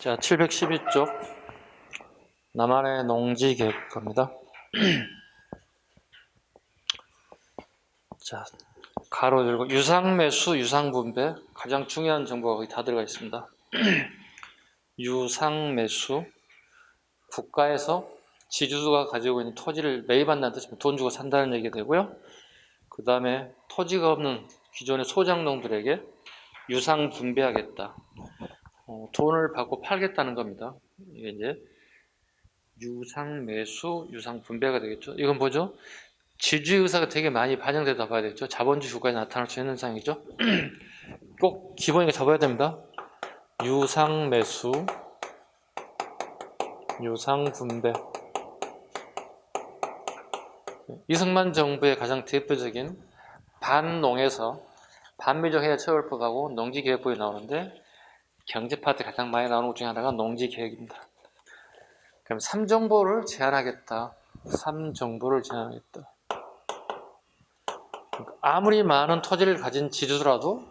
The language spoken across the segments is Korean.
자, 712쪽 나만의 농지 계획입니다. 자, 가로 열고 유상매수, 유상분배 가장 중요한 정보가 거기 다 들어가 있습니다. 유상매수, 국가에서 지주가 가지고 있는 토지를 매입한다는 뜻입니다. 돈 주고 산다는 얘기가 되고요. 그 다음에 토지가 없는 기존의 소장농들에게 유상분배하겠다. 돈을 받고 팔겠다는 겁니다. 이게 이제 유상매수, 유상분배가 되겠죠. 이건 뭐죠? 지주의 의사가 되게 많이 반영되다 봐야 되겠죠. 자본주의 국가에 나타날 수 있는 현상이죠. 꼭 기본이가 잡아야 됩니다. 유상매수, 유상분배. 이승만 정부의 가장 대표적인 반농에서 반미정해야 체육법하고 농지계획법이 나오는데 경제 파트 가장 많이 나오는 것 중에 하나가 농지계획입니다. 그럼 3정보를 제한하겠다. 3정보를 제한하겠다. 아무리 많은 토지를 가진 지주더라도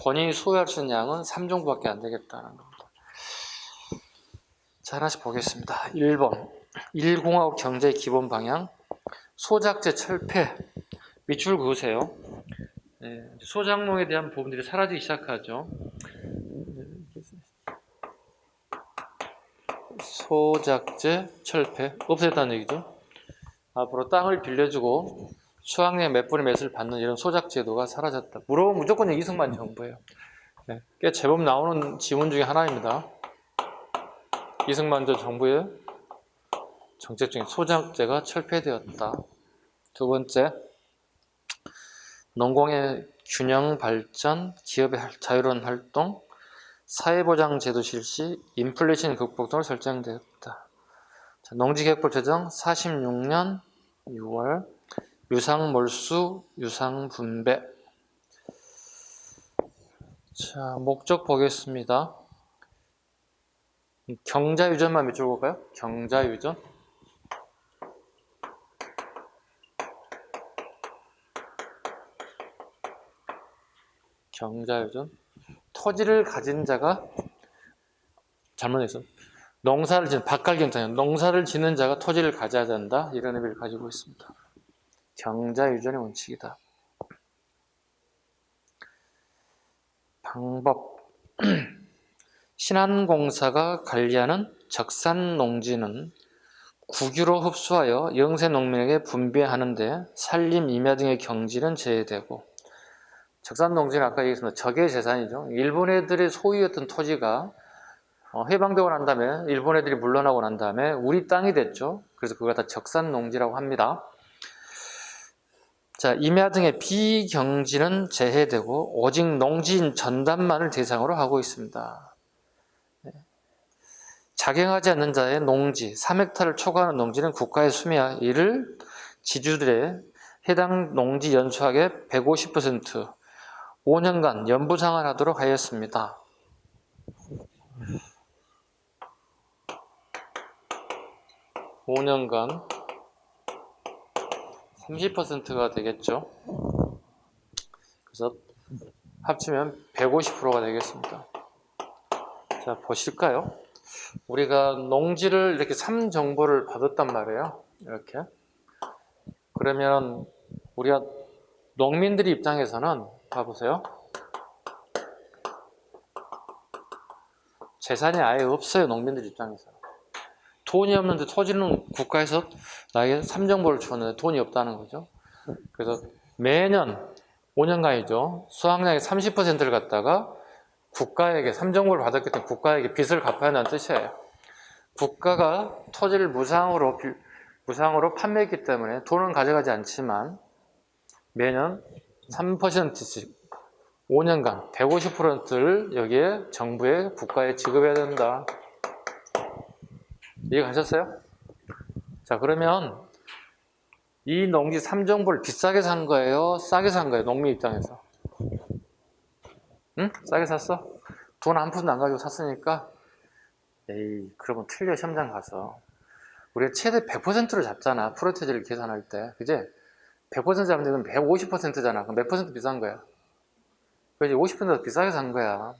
본인이 소유할 수 있는 양은 3정보밖에 안 되겠다는 겁니다. 자, 하나씩 보겠습니다. 1번 1공화국 경제의 기본 방향, 소작제 철폐. 밑줄 그으세요. 네, 소작농에 대한 부분들이 사라지기 시작하죠. 소작제 철폐 없애다는 얘기죠. 앞으로 땅을 빌려주고 수확량의 몇 분의 몇을 받는 이런 소작 제도가 사라졌다. 물어보면 무조건 이승만 정부예요. 네, 꽤 제법 나오는 지문 중에 하나입니다. 이승만 전 정부의 정책 중에 소작제가 철폐되었다. 두 번째, 농공의 균형 발전, 기업의 자유로운 활동, 사회보장 제도 실시, 인플레이션 극복 등을 설정되었다. 자, 농지계획법 제정 46년 6월, 유상몰수, 유상분배. 자, 목적 보겠습니다. 경자유전만 밑줄 볼까요? 경자유전. 경자유전. 토지를 가진 자가, 잘못했어. 농사를 짓는, 밭갈경자는 농사를 짓는 자가 토지를 가져야 된다. 이런 의미를 가지고 있습니다. 경자유전의 원칙이다. 방법. 신한공사가 관리하는 적산농지는 국유로 흡수하여 영세농민에게 분배하는데 산림, 임야 등의 경지는 제외되고, 적산농지는 아까 얘기했습니다. 적의 재산이죠. 일본 애들의 소유였던 토지가 해방되고 난 다음에 일본 애들이 물러나고 난 다음에 우리 땅이 됐죠. 그래서 그걸 다 적산농지라고 합니다. 자, 임야 등의 비경지는 제외되고 오직 농지인 전담만을 대상으로 하고 있습니다. 작용하지 않는 자의 농지, 3헥타를 초과하는 농지는 국가의 수매하. 이를 지주들의 해당 농지 연수액의 150% 5년간 연부 상환하도록 하였습니다. (5년간) 30%가 되겠죠. 그래서 합치면 150%가 되겠습니다. 자, 보실까요? 우리가 농지를 이렇게 3정보를 받았단 말이에요. 이렇게. 그러면 우리가 농민들의 입장에서는 봐보세요. 재산이 아예 없어요. 농민들 입장에서. 돈이 없는데 토지는 국가에서 나에게 3정보를 주었는데 돈이 없다는 거죠. 그래서 매년 5년간이죠. 수확량의 30%를 갖다가 국가에게 3정보를 받았기 때문에 국가에게 빚을 갚아야 한다는 뜻이에요. 국가가 토지를 무상으로 판매했기 때문에 돈은 가져가지 않지만 매년 3%씩 5년간 150%를 여기에 정부에 국가에 지급해야 된다. 이해가셨어요? 자, 그러면 이 농지 3정보를 비싸게 산 거예요? 싸게 산 거예요? 농민 입장에서. 응? 싸게 샀어? 돈 한 푼도 안 가지고 샀으니까 에이, 그러면 틀려. 시험장 가서 우리가 최대 100%를 잡잖아. 프로테지를 계산할 때. 그지? 100% 잡는 데는 150%잖아. 그럼 몇 퍼센트 비싼 거야? 그래서 50% 비싸게 산 거야.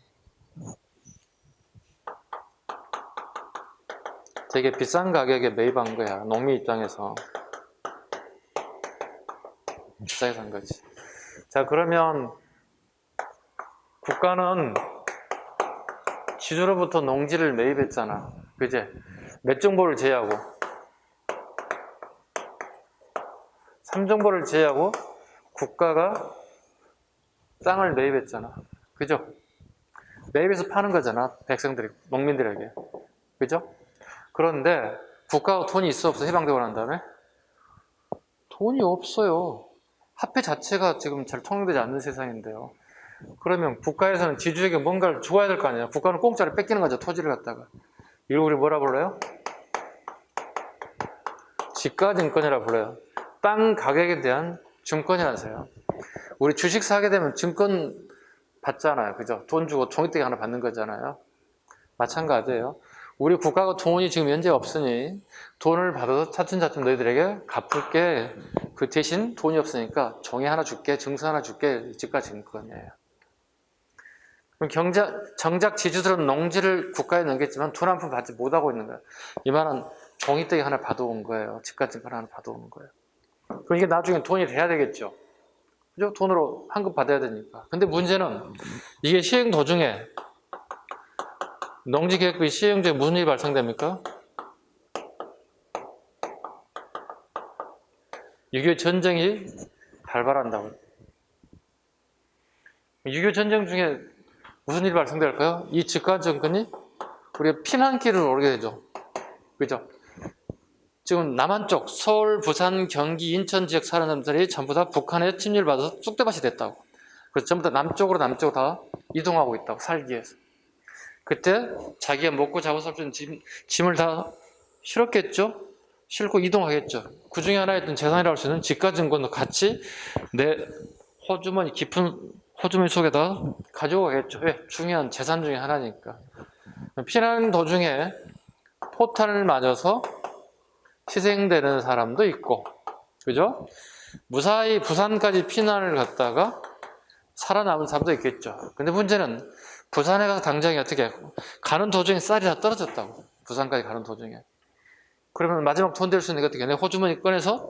되게 비싼 가격에 매입한 거야. 농민 입장에서. 비싸게 산 거지. 자, 그러면 국가는 지주로부터 농지를 매입했잖아. 그제? 몇 정보를 제외하고? 3정보를 제외하고 국가가 땅을 매입했잖아. 그죠? 매입해서 파는 거잖아. 백성들이, 농민들에게. 그죠? 그런데 국가가 돈이 있어 없어? 해방되고 난 다음에? 돈이 없어요. 화폐 자체가 지금 잘 통용되지 않는 세상인데요. 그러면 국가에서는 지주에게 뭔가를 줘야 될 거 아니에요. 국가는 공짜로 뺏기는 거죠. 토지를 갖다가. 이걸 우리 뭐라 불러요? 지가증권이라 불러요. 땅 가격에 대한 증권이라서요. 우리 주식 사게 되면 증권 받잖아요. 그죠? 돈 주고 종이떼기 하나 받는 거잖아요. 마찬가지예요. 우리 국가가 돈이 지금 현재 없으니 돈을 받아서 차츰차츰 너희들에게 갚을게. 그 대신 돈이 없으니까 종이 하나 줄게, 증서 하나 줄게. 지가증권이에요. 그럼 정작 지주들은 농지를 국가에 넘겼지만 돈 한 푼 받지 못하고 있는 거예요. 이 말은 종이떼기 하나 받아온 거예요. 지가증권 하나 받아오는 거예요. 그럼 이게 나중에 돈이 돼야 되겠죠. 그죠? 돈으로 환급 받아야 되니까. 근데 문제는 이게 시행 도중에 농지계획부의 시행 중에 무슨 일이 발생됩니까? 6.25 전쟁이 발발한다고요. 6.25 전쟁 중에 무슨 일이 발생될까요? 이 지가증권이 우리가 피난길을 오르게 되죠. 그죠? 지금 남한 쪽, 서울, 부산, 경기, 인천 지역 사는 사람들이 전부 다 북한에 침략을 받아서 쑥대밭이 됐다고. 그래서 전부 다 남쪽으로 다 이동하고 있다고, 살기 위해서. 그때 자기가 먹고 자고 살 수 있는 짐을 다 실었겠죠? 싣고 이동하겠죠. 그 중에 하나였던 재산이라고 할 수 있는 지가증권도 같이 내 호주머니, 깊은 호주머니 속에다 가져가겠죠. 왜? 중요한 재산 중에 하나니까. 피난 도중에 포탄을 맞아서 희생되는 사람도 있고, 그죠? 무사히 부산까지 피난을 갔다가 살아남은 사람도 있겠죠. 근데 문제는 부산에 가서 당장에 어떻게 가는 도중에 쌀이 다 떨어졌다고. 부산까지 가는 도중에. 그러면 마지막 돈 될 수 있는 게 어떻게 해? 호주머니 꺼내서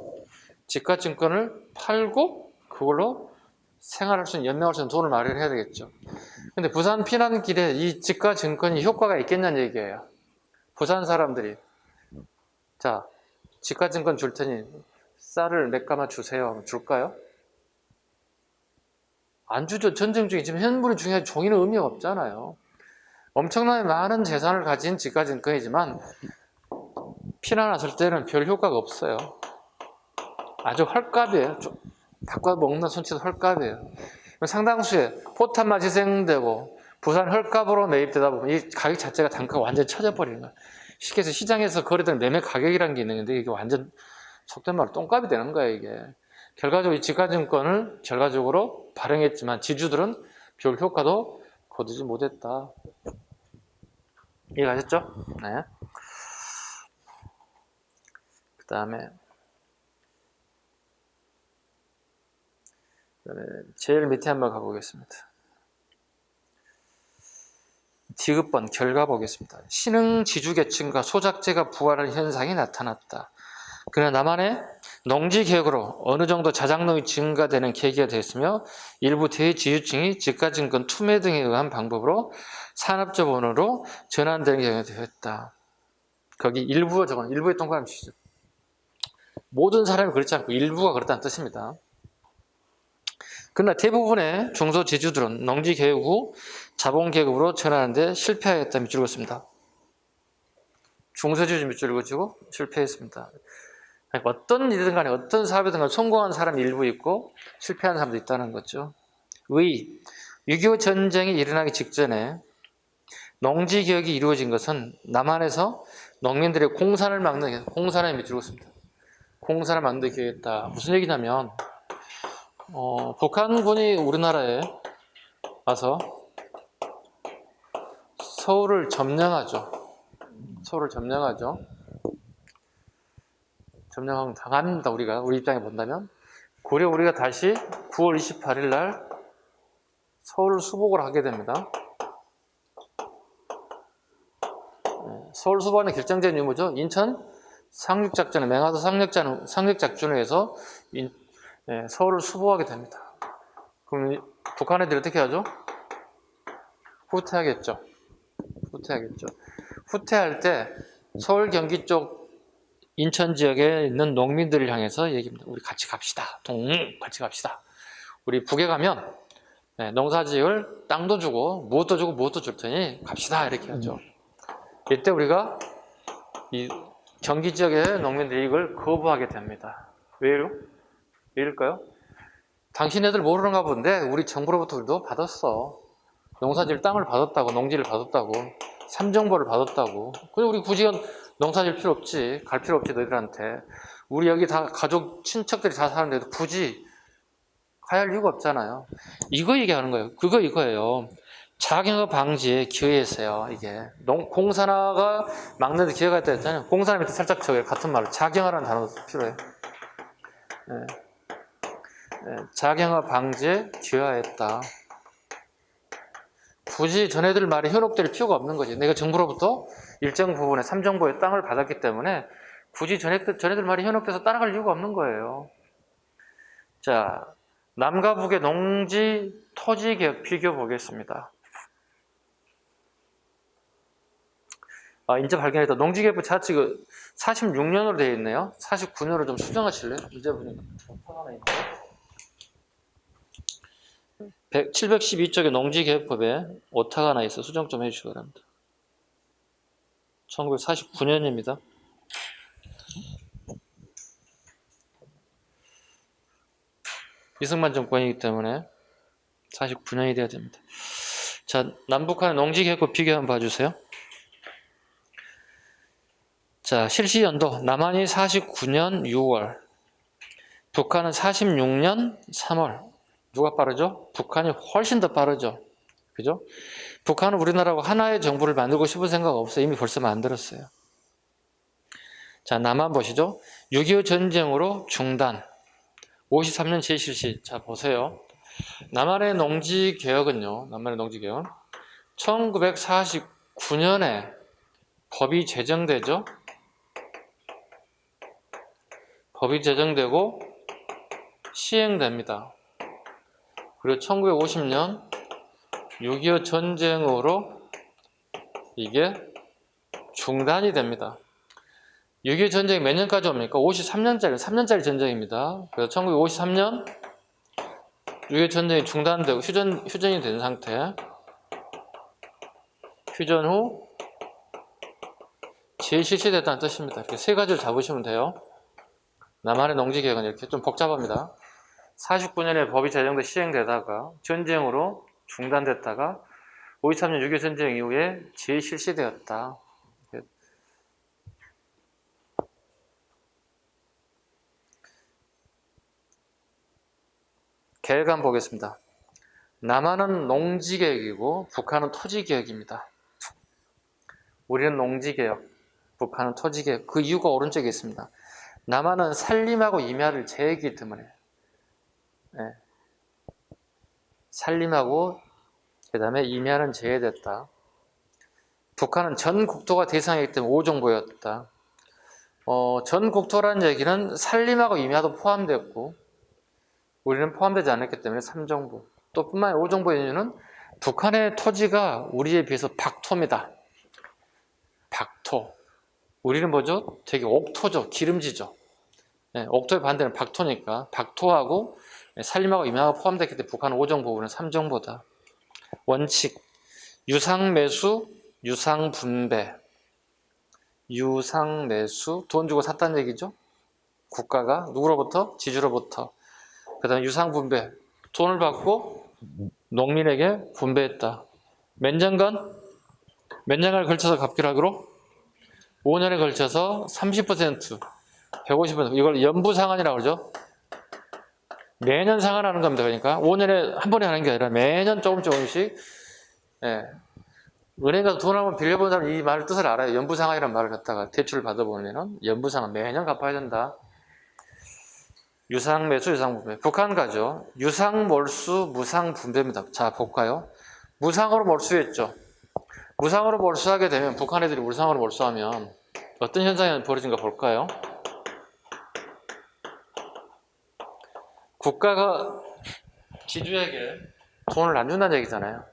지가증권을 팔고 그걸로 생활할 수 있는, 연명할 수 있는 돈을 마련해야 되겠죠. 근데 부산 피난길에 이 지가증권이 효과가 있겠냐는 얘기예요. 부산 사람들이 자, 지가증권 줄 테니 쌀을 몇 가마 주세요. 줄까요? 안 주죠. 전쟁 중에 지금 현물이 중요하지 종이는 의미가 없잖아요. 엄청나게 많은 재산을 가진 지가증권이지만 피난 왔을 때는 별 효과가 없어요. 아주 헐값이에요. 바꿔 먹는 손치도 헐값이에요. 상당수의 포탄만 희생되고 부산 헐값으로 매입되다 보면 이 가격 자체가 단가가 완전히 쳐져버리는 거예요. 쉽게 해서 시장에서 거래되는 매매 가격이라는 게 있는데 이게 완전 속된 말로 똥값이 되는 거예요. 이게 결과적으로 이 지가증권을 결과적으로 발행했지만 지주들은 별 효과도 거두지 못했다. 이해가셨죠? 네. 그 다음에 제일 밑에 한번 가보겠습니다. 디귿번 결과 보겠습니다. 신흥 지주계층과 소작제가 부활할 현상이 나타났다. 그러나 남한의 농지개혁으로 어느 정도 자작농이 증가되는 계기가 되었으며 일부 대지주층이 지가증권 투매 등에 의한 방법으로 산업자본으로 전환되는 경우가 되었다. 거기 일부가 적은 일부의 동그라미 치죠. 모든 사람이 그렇지 않고 일부가 그렇다는 뜻입니다. 그러나 대부분의 중소지주들은 농지개혁 후 자본계급으로 전환하는데 실패하였다 밑줄 그었습니다. 중소지주 밑줄 그어주고 실패했습니다. 어떤 일이든 간에 어떤 사업이든 간에 성공한 사람이 일부 있고 실패한 사람도 있다는 거죠. 6.25 전쟁이 일어나기 직전에 농지개혁이 이루어진 것은 남한에서 농민들의 공산을 막는, 공산을 밑줄 그었습니다. 공산을 만들기 위해했다. 무슨 얘기냐면 북한군이 우리나라에 와서 서울을 점령하죠. 서울을 점령하죠. 점령하면 당합니다. 우리 입장에 본다면. 고려 우리가 다시 9월 28일 날 서울을 수복을 하게 됩니다. 서울 수반의 결정적인 유무죠. 인천 상륙작전에 맹하도 상륙작전에 의해서 서울을 수보하게 됩니다. 그럼 북한 애들이 어떻게 하죠? 후퇴하겠죠. 후퇴할 때 서울 경기 쪽 인천 지역에 있는 농민들을 향해서 얘기합니다. 우리 같이 갑시다. 같이 갑시다. 우리 북에 가면 농사지을 땅도 주고 무엇도 줄 테니 갑시다. 이렇게 하죠. 이때 우리가 이 경기 지역의 농민들이 이걸 거부하게 됩니다. 왜일까요? 당신네들 모르는가 본데 우리 정부로부터 우리도 받았어. 농사질 땅을 받았다고, 농지를 받았다고, 삼정보를 받았다고. 근데 우리 굳이 농사질 필요 없지. 갈 필요 없지 너희들한테. 우리 여기 다 가족, 친척들이 다 사는데도 굳이 가야 할 이유가 없잖아요. 이거 얘기하는 거예요. 이거예요. 자경화 방지에 기여했어요. 이게 공산화가 막는데 기여가 있다 했잖아요. 공산화 밑에 살짝 저기 같은 말로 자경화라는 단어도 필요해요. 자경화 방지에 기여했다. 굳이 전애들 말에 현혹될 필요가 없는 거지. 내가 정부로부터 일정 부분의 삼정보의 땅을 받았기 때문에 굳이 전애들 말이 현혹돼서 따라갈 이유가 없는 거예요. 자, 남과 북의 농지, 토지 개혁 비교 보겠습니다. 이제 발견했다. 농지개혁부 자칙 46년으로 되어 있네요. 49년으로 좀 수정하실래요? 이제 보니까 하나 있네요. 712쪽에 농지개혁법에 오타가 하나 있어. 수정 좀 해주시기 바랍니다. 1949년입니다. 이승만 정권이기 때문에 49년이 돼야 됩니다. 자, 남북한의 농지개혁법 비교 한번 봐주세요. 자, 실시연도 남한이 49년 6월, 북한은 46년 3월. 누가 빠르죠? 북한이 훨씬 더 빠르죠. 그죠? 북한은 우리나라하고 하나의 정부를 만들고 싶은 생각 없어요. 이미 벌써 만들었어요. 자, 남한 보시죠. 6.25 전쟁으로 중단. 53년 재실시. 자, 보세요. 남한의 농지개혁은요. 1949년에 법이 제정되죠. 법이 제정되고 시행됩니다. 그리고 1950년 6.25 전쟁으로 이게 중단이 됩니다. 6.25 전쟁이 몇 년까지 옵니까? 3년짜리 전쟁입니다. 그래서 1953년 6.25 전쟁이 중단되고 휴전이 된 상태. 휴전 후 재실시됐다는 뜻입니다. 이렇게 세 가지를 잡으시면 돼요. 남한의 농지개혁은 이렇게 좀 복잡합니다. 49년에 법이 제정돼 시행되다가 전쟁으로 중단됐다가 53년 6.25 전쟁 이후에 재실시되었다. 계획안 보겠습니다. 남한은 농지개혁이고 북한은 토지개혁입니다. 우리는 농지개혁, 북한은 토지개혁. 그 이유가 오른쪽에 있습니다. 남한은 산림하고 임야를 제했기 때문에 산림하고 그 다음에 임야는 제외됐다. 북한은 전 국토가 대상이기 때문에 5정보였다. 전 국토라는 얘기는 산림하고 임야도 포함됐고 우리는 포함되지 않았기 때문에 3정보. 또 뿐만 아니라 5정보의 이유는 북한의 토지가 우리에 비해서 박토입니다. 박토. 우리는 뭐죠? 되게 옥토죠. 기름지죠. 옥토의 반대는 박토니까 박토하고 산림하고 임야가 포함됐기 때문에 북한은 5정보, 우리는 3정보다. 원칙. 유상매수, 유상분배. 유상매수. 돈 주고 샀다는 얘기죠. 국가가 누구로부터? 지주로부터. 그 다음에 유상분배. 돈을 받고 농민에게 분배했다. 몇 년간 걸쳐서 갚기로 하기로? 5년에 걸쳐서 30%, 150%. 이걸 연부상환이라고 그러죠. 매년 상환하는 겁니다. 그러니까 5년에 한 번에 하는 게 아니라 매년 조금씩. 은행 가서 돈 한번 빌려본 사람은 이 말 뜻을 알아요. 연부상환이라는 말을 갖다가 대출을 받아보면 연부상환 매년 갚아야 된다. 유상매수, 유상분배. 북한 가죠. 유상몰수, 무상분배입니다. 자, 볼까요? 무상으로 몰수했죠. 무상으로 몰수하게 되면, 북한 애들이 무상으로 몰수하면 어떤 현상이 벌어진가 볼까요? 국가가 지주에게 돈을 안 준다는 얘기잖아요.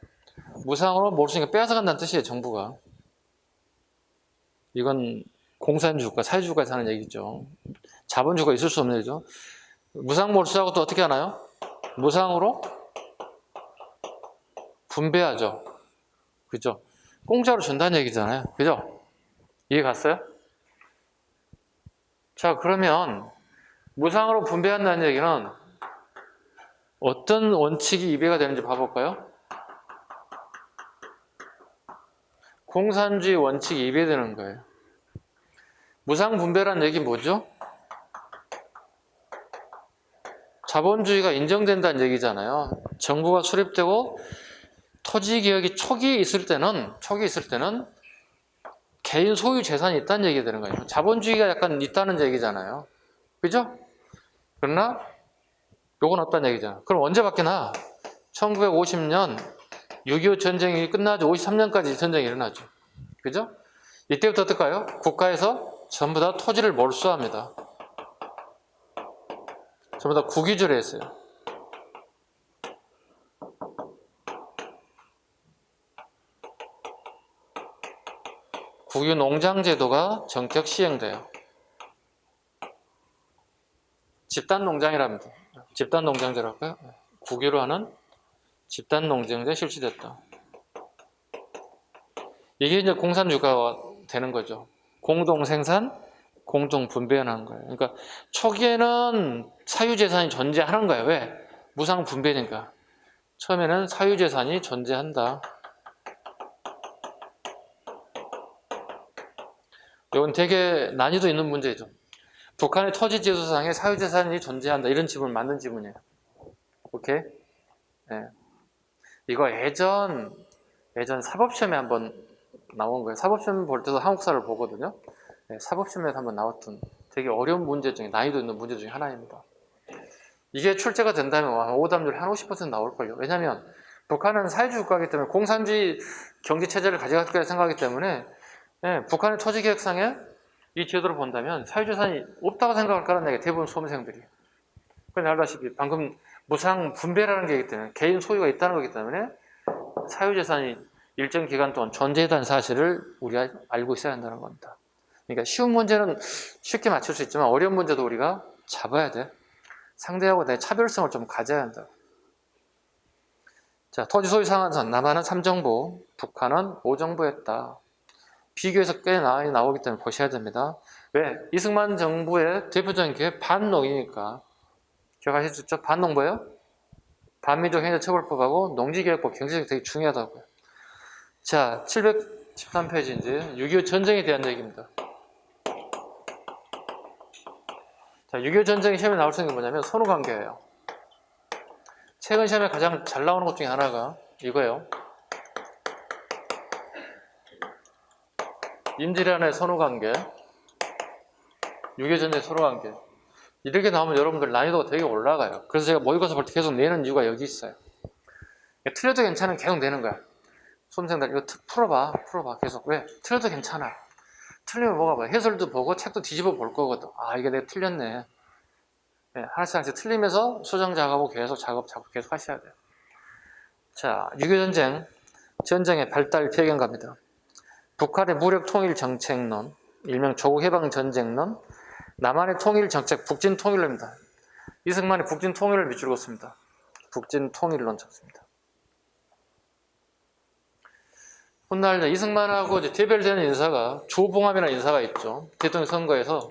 무상으로 몰수니까 빼앗아간다는 뜻이에요, 정부가. 이건 공산주가, 사회주가에서 하는 얘기죠. 자본주가 있을 수 없는 얘기죠. 무상 몰수하고 또 어떻게 하나요? 무상으로 분배하죠. 그죠? 공짜로 준다는 얘기잖아요. 그죠? 이해 갔어요? 자, 그러면 무상으로 분배한다는 얘기는 어떤 원칙이 위배가 되는지 봐볼까요? 공산주의 원칙이 위배되는 거예요. 무상 분배라는 얘기 뭐죠? 자본주의가 인정된다는 얘기잖아요. 정부가 수립되고 토지 개혁이 초기에 있을 때는 개인 소유 재산이 있다는 얘기가 되는 거예요. 자본주의가 약간 있다는 얘기잖아요. 그죠? 그러나 요건 없다는 얘기잖아요. 그럼 언제 바뀌나? 1950년 6.25 전쟁이 끝나죠. 53년까지 전쟁이 일어나죠. 그죠? 이때부터 어떨까요? 국가에서 전부 다 토지를 몰수합니다. 전부 다 국유지로 했어요. 국유 농장 제도가 전격 시행돼요. 집단 농장이랍니다. 집단 농장제라고 할까요? 국유로 하는 집단 농장제 실시됐다. 이게 이제 공산주가가 되는 거죠. 공동 생산, 공동 분배하는 거예요. 그러니까 초기에는 사유재산이 존재하는 거예요. 왜? 무상 분배니까. 처음에는 사유재산이 존재한다. 이건 되게 난이도 있는 문제죠. 북한의 토지지도상에 사유재산이 존재한다. 이런 지문 맞는 지문이에요. 오케이? 네. 이거 예전 사법시험에 한번 나온 거예요. 사법시험 볼 때도 한국사를 보거든요. 네, 사법시험에서 한번 나왔던 되게 어려운 문제 중에, 난이도 있는 문제 중에 하나입니다. 이게 출제가 된다면 오답률 한 50% 나올걸요. 왜냐하면 북한은 사회주의 국가이기 때문에 공산주의 경제체제를 가져갈 거라 생각하기 때문에 북한의 토지계획상에 이 제도를 본다면 사유재산이 없다고 생각할 거라는 얘기예요. 대부분 수험생들이. 그런데 알다시피 방금 무상 분배라는 게 있기 때문에 개인 소유가 있다는 거기 때문에 사유재산이 일정 기간 동안 존재했다는 사실을 우리가 알고 있어야 한다는 겁니다. 그러니까 쉬운 문제는 쉽게 맞출 수 있지만 어려운 문제도 우리가 잡아야 돼. 상대하고 내 차별성을 좀 가져야 한다. 자, 토지 소유 상한선. 남한은 3정부, 북한은 5정부였다. 비교해서 꽤 많이 나오기 때문에 보셔야 됩니다. 왜? 이승만 정부의 대표적인 게 반농이니까. 기억하셨죠? 반농 뭐예요? 반민족 행정처벌법하고 농지개혁법 경제적이 되게 중요하다고요. 자, 713페이지인데 6.25 전쟁에 대한 얘기입니다. 자, 6.25 전쟁이 시험에 나올 수 있는 게 뭐냐면 선후관계예요. 최근 시험에 가장 잘 나오는 것 중에 하나가 이거예요. 임진왜란의 선후관계, 6.25 전쟁의 선후관계. 이렇게 나오면 여러분들 난이도가 되게 올라가요. 그래서 제가 모의고사 볼 때 계속 내는 이유가 여기 있어요. 틀려도 괜찮으면 계속 내는 거야. 수험생들 이거 풀어봐 계속. 왜? 틀려도 괜찮아. 틀리면 뭐가 봐. 해설도 보고 책도 뒤집어 볼 거거든. 아, 이게 내가 틀렸네. 네, 하나씩 틀리면서 수정 작업하고 계속 작업 계속 하셔야 돼요. 자, 6.25 전쟁의 발달 배경갑니다. 북한의 무력 통일 정책론, 일명 조국 해방 전쟁론, 남한의 통일 정책, 북진 통일론입니다. 이승만이 북진 통일을 밑줄고 씁니다. 북진 통일론 찾습니다. 훗날 이승만하고 이제 대별되는 인사가 조봉암이라는 인사가 있죠. 대통령 선거에서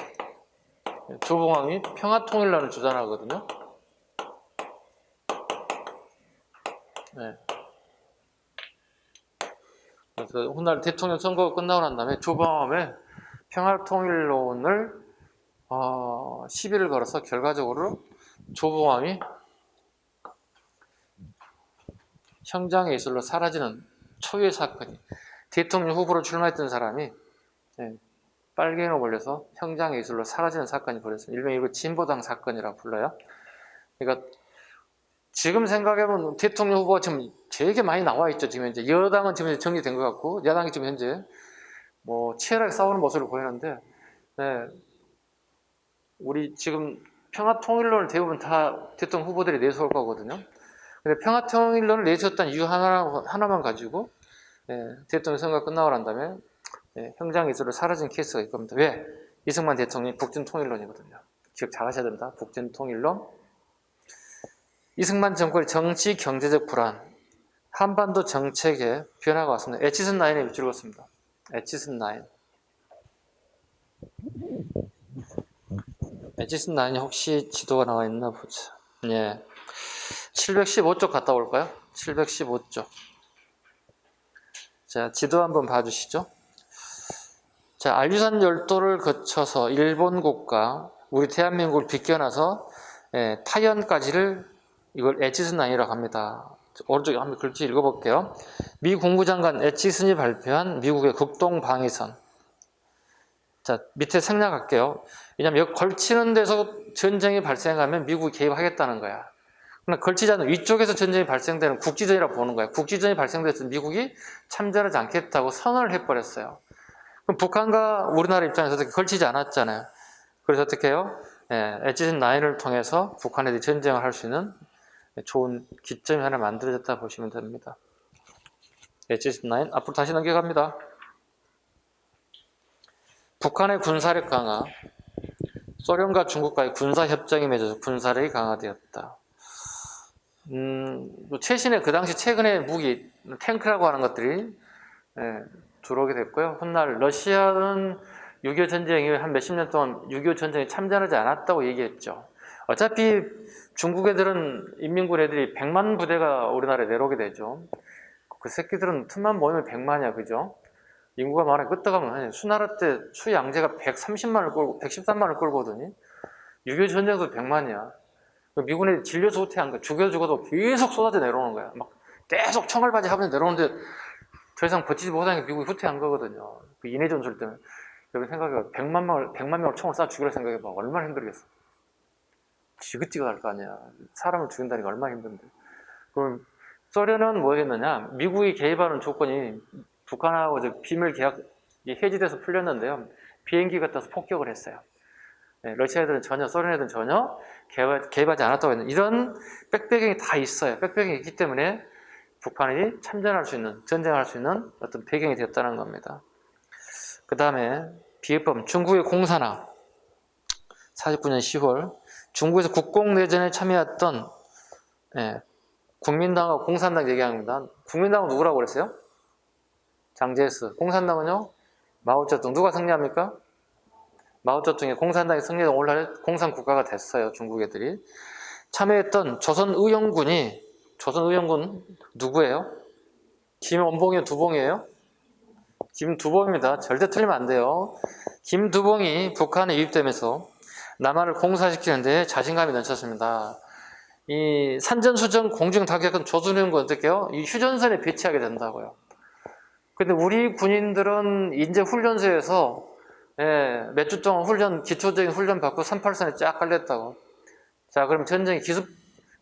조봉암이 평화통일론을 주장하거든요. 네. 그래서 훗날 대통령 선거가 끝나고 난 다음에 조봉암의 평화통일론을 시비를 걸어서 결과적으로 조봉암이 형장의 이슬로 사라지는 초유의 사건이, 대통령 후보로 출마했던 사람이 빨갱이로 몰려서 형장의 이슬로 사라지는 사건이 벌어졌습니다. 일명 이거 진보당 사건이라고 불러요. 그러니까 지금 생각해보면 대통령 후보가 지금 되게 많이 나와 있죠. 지금 현재 여당은 지금 현재 정리된 것 같고 야당이 지금 현재 뭐 치열하게 싸우는 모습을 보이는데, 네, 우리 지금 평화통일론을 대부분 다 대통령 후보들이 내세울 거거든요. 근데 평화통일론을 내세웠던 이유 하나만 가지고, 네, 대통령 선거 끝나고 난 다음에, 네, 현장에서 사라진 케이스가 있을 겁니다. 왜? 이승만 대통령이 북진통일론이거든요. 기억 잘 하셔야 됩니다. 북진통일론. 이승만 정권의 정치 경제적 불안, 한반도 정책의 변화가 왔습니다. 에치슨 라인에 위치를 뒀습니다. 에치슨 라인. 에치슨 라인이 혹시 지도가 나와 있나 보자. 예. 715쪽 갔다 올까요? 715쪽. 자, 지도 한번 봐주시죠. 자, 알류산 열도를 거쳐서 일본국과 우리 대한민국을 비껴나서, 예, 타이완까지를 이걸 에치슨 라인이라고 합니다. 오른쪽에 한번 글씨 읽어볼게요. 미 국무장관 에치슨이 발표한 미국의 국동방위선. 자, 밑에 생략할게요. 왜냐하면 여기 걸치는 데서 전쟁이 발생하면 미국이 개입하겠다는 거야. 그러나 걸치지 않는 위쪽에서 전쟁이 발생되는 국지전이라고 보는 거야. 국지전이 발생돼서 미국이 참전하지 않겠다고 선언을 해버렸어요. 그럼 북한과 우리나라 입장에서 걸치지 않았잖아요. 그래서 어떻게 해요? 예, 에치슨 라인을 통해서 북한에 전쟁을 할 수 있는 좋은 기점이 하나 만들어졌다 보시면 됩니다. 에치슨 라인 앞으로 다시 넘겨갑니다. 북한의 군사력 강화, 소련과 중국과의 군사협정이 맺어서 군사력이 강화되었다. 최신의 그 당시 최근의 무기, 탱크라고 하는 것들이, 예, 들어오게 됐고요. 훗날 러시아는 6.25 전쟁 이후에 한 몇십 년 동안 6.25 전쟁에 참전하지 않았다고 얘기했죠. 어차피 중국 애들은, 인민군 애들이 100만 부대가 우리나라에 내려오게 되죠. 그 새끼들은 틈만 모이면 100만이야, 그죠? 인구가 많아 끄떡하면 수나라 때 수양제가 130만을 끌고 113만을 끌고더니 6.25 전쟁도 100만이야. 미군이 질려서 후퇴한 거야. 죽어도 계속 쏟아져 내려오는 거야. 막 계속 청알바지 하면서 내려오는데 더 이상 버티지 못하니까 미국이 후퇴한 거거든요. 그 인해 전술 때문에. 여러분 생각해봐. 100만 명을 총을 쏴 죽이라 생각해봐. 얼마나 힘들겠어. 지긋지긋 할 거 아니야. 사람을 죽인다니까 얼마나 힘든데. 그럼 소련은 뭐 했느냐. 미국이 개입하는 조건이 북한하고 비밀 계약이 해지돼서 풀렸는데요. 비행기 갖다 서 폭격을 했어요. 네, 러시아 애들은 전혀, 소련 애들은 전혀 개입하지 않았다고 했는데, 이런 백배경이 다 있어요. 백배경이 있기 때문에 북한이 참전할 수 있는, 전쟁할 수 있는 어떤 배경이 되었다는 겁니다. 그 다음에 비핵범, 중국의 공산화. 49년 10월 중국에서 국공내전에 참여했던, 예, 국민당하고 공산당 얘기합니다. 국민당은 누구라고 그랬어요? 장제스. 공산당은요? 마오쩌둥. 누가 승리합니까? 마오쩌둥이 공산당이 승리해서 오늘날 공산국가가 됐어요. 중국 애들이. 참여했던 조선의용군 누구예요? 김원봉이에요? 두봉이에요? 김두봉입니다. 절대 틀리면 안 돼요. 김두봉이 북한에 유입되면서 남한을 공산시키는데 자신감이 넘쳤습니다. 이 산전수전 공중타격은 조선의용군 어떻게 해요? 이 휴전선에 배치하게 된다고요. 근데 우리 군인들은 인제 훈련소에서, 예, 몇 주 동안 기초적인 훈련 받고 38선에 쫙 깔렸다고. 자, 그럼 전쟁이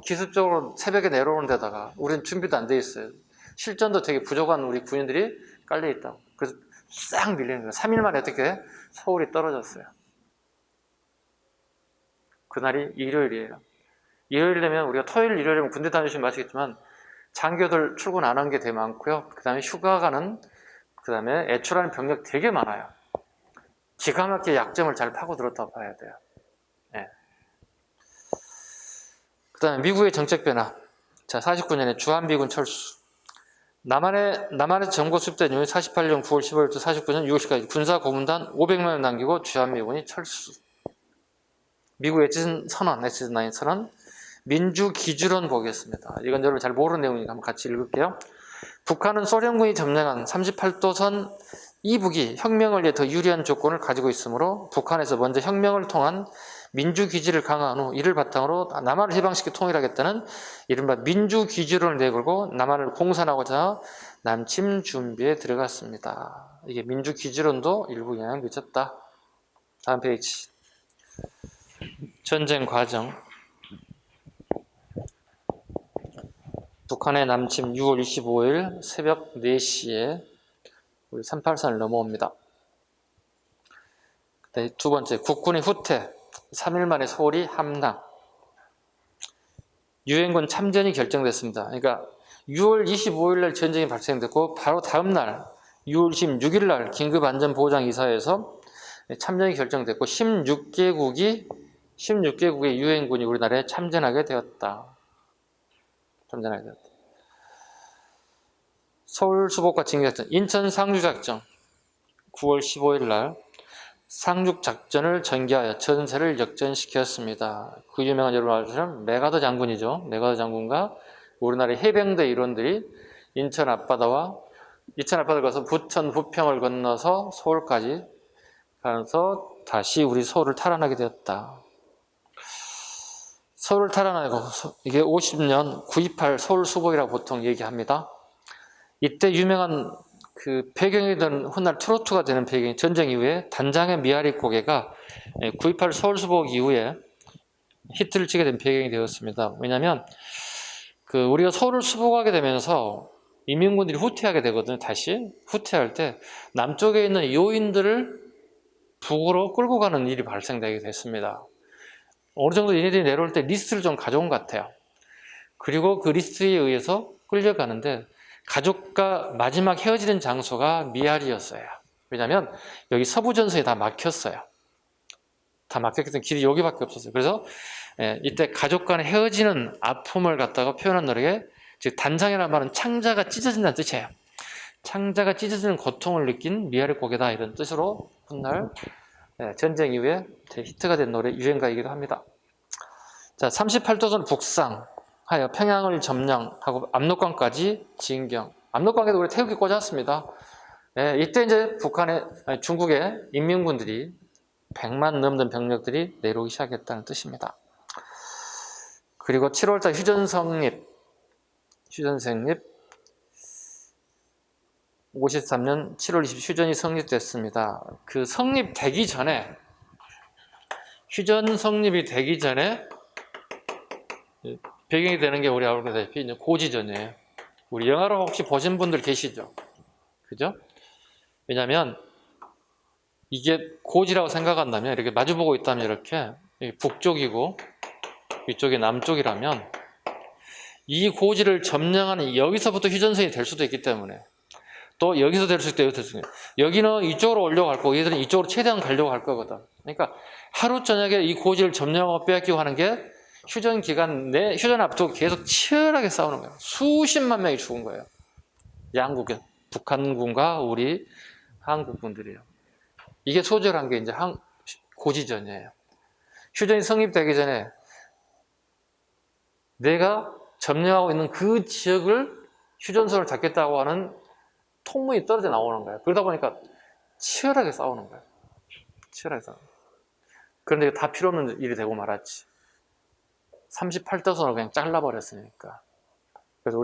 기습적으로 새벽에 내려오는 데다가 우리는 준비도 안 돼 있어요. 실전도 되게 부족한 우리 군인들이 깔려 있다고. 그래서 싹 밀리는 거예요. 3일 만에 어떻게 서울이 떨어졌어요. 그날이 일요일이에요. 일요일 되면 우리가 토요일, 일요일이면 군대 다니시면 아시겠지만 장교들 출근 안 한 게 되게 많고요. 그 다음에 휴가 가는, 그 다음에 애출하는 병력 되게 많아요. 기가 막히게 약점을 잘 파고들었다고 봐야 돼요. 네. 그 다음에 미국의 정책 변화. 자, 49년에 주한미군 철수. 남한에서 정보 수립된 이후에 48년 9월 15일부터 49년 6월까지 군사 고문단 500명을 남기고 주한미군이 철수. 미국 에치슨 라인 선언. 민주기준론 보겠습니다. 이건 여러분 잘 모르는 내용이니까 한번 같이 읽을게요. 북한은 소련군이 점령한 38도선 이북이 혁명을 위해 더 유리한 조건을 가지고 있으므로 북한에서 먼저 혁명을 통한 민주기지를 강화한 후 이를 바탕으로 남한을 해방시켜 통일하겠다는 이른바 민주기지론을 내걸고 남한을 공산하고자 남침 준비에 들어갔습니다. 이게 민주기지론도 일부 영향을 미쳤다. 다음 페이지. 전쟁 과정. 북한의 남침 6월 25일 새벽 4시에 우리 38선을 넘어옵니다. 두 번째, 국군의 후퇴. 3일 만에 서울이 함락. 유엔군 참전이 결정됐습니다. 그러니까 6월 25일 날 전쟁이 발생됐고 바로 다음 날 6월 16일 날 긴급안전보장이사회에서 참전이 결정됐고 16개국의 유엔군이 우리나라에 참전하게 되었다. 서울 수복과 징계작전, 인천 상륙작전 9월 15일 날 상륙작전을 전개하여 전세를 역전시켰습니다. 그 유명한 여러분 아시는 메가더 장군이죠. 메가더 장군과 우리나라의 해병대 일원들이 인천 앞바다를 가서 부천 부평을 건너서 서울까지 가서 다시 우리 서울을 탈환하게 되었다. 서울을 탈환하고 이게 50년 9.28 서울 수복이라고 보통 얘기합니다. 이때 유명한 그 배경이 되는 훗날 트로트가 되는 배경이 전쟁 이후에 단장의 미아리 고개가 9.28 서울 수복 이후에 히트를 치게 된 배경이 되었습니다. 왜냐하면 우리가 서울을 수복하게 되면서 인민군들이 후퇴하게 되거든요. 다시 후퇴할 때 남쪽에 있는 요인들을 북으로 끌고 가는 일이 발생되게 됐습니다. 어느 정도 얘네들이 내려올 때 리스트를 좀 가져온 것 같아요. 그리고 그 리스트에 의해서 끌려가는데 가족과 마지막 헤어지는 장소가 미아리였어요. 왜냐하면 여기 서부전선이 다 막혔어요. 다 막혔기 때문에 길이 여기밖에 없었어요. 그래서 이때 가족 간에 헤어지는 아픔을 갖다가 표현한 노래에 즉 단장이라는 말은 창자가 찢어진다는 뜻이에요. 창자가 찢어지는 고통을 느낀 미아리 고개다 이런 뜻으로 훗날 전쟁 이후에 히트가 된 노래 유행가이기도 합니다. 자, 38도선 북상하여 평양을 점령하고 압록강까지 진경. 압록강에도 우리 태극기 꽂았습니다. 이때 이제 중국의 인민군들이 100만 넘는 병력들이 내려오기 시작했다는 뜻입니다. 그리고 7월달 휴전 성립 53년 7월 20일 휴전이 성립됐습니다. 그 성립되기 전에 휴전 성립이 되기 전에 배경이 되는 게 우리 알다시피 고지전이에요. 우리 영화로 혹시 보신 분들 계시죠? 그죠? 왜냐하면 이게 고지라고 생각한다면 이렇게 마주보고 있다면 이렇게 북쪽이고 이쪽이 남쪽이라면 이 고지를 점령하는 여기서부터 휴전선이 될 수도 있기 때문에 또 여기서 될 수도 있고 여기는 이쪽으로 오려고 할 거고 얘들은 이쪽으로 최대한 가려고 할 거거든. 그러니까 하루 저녁에 이 고지를 점령하고 빼앗기고 하는 게 휴전 기간 내 휴전 앞두고 계속 치열하게 싸우는 거예요. 수십만 명이 죽은 거예요. 양국에 북한군과 우리 한국군들이에요. 이게 소절한 게 이제 고지전이에요. 휴전이 성립되기 전에 내가 점령하고 있는 그 지역을 휴전선을 잡겠다고 하는 통문이 떨어져 나오는 거예요. 그러다 보니까 치열하게 싸우는 거예요. 치열하게 싸우는 거예요. 그런데 다 필요 없는 일이 되고 말았지. 38도선을 그냥 잘라버렸으니까. 그래서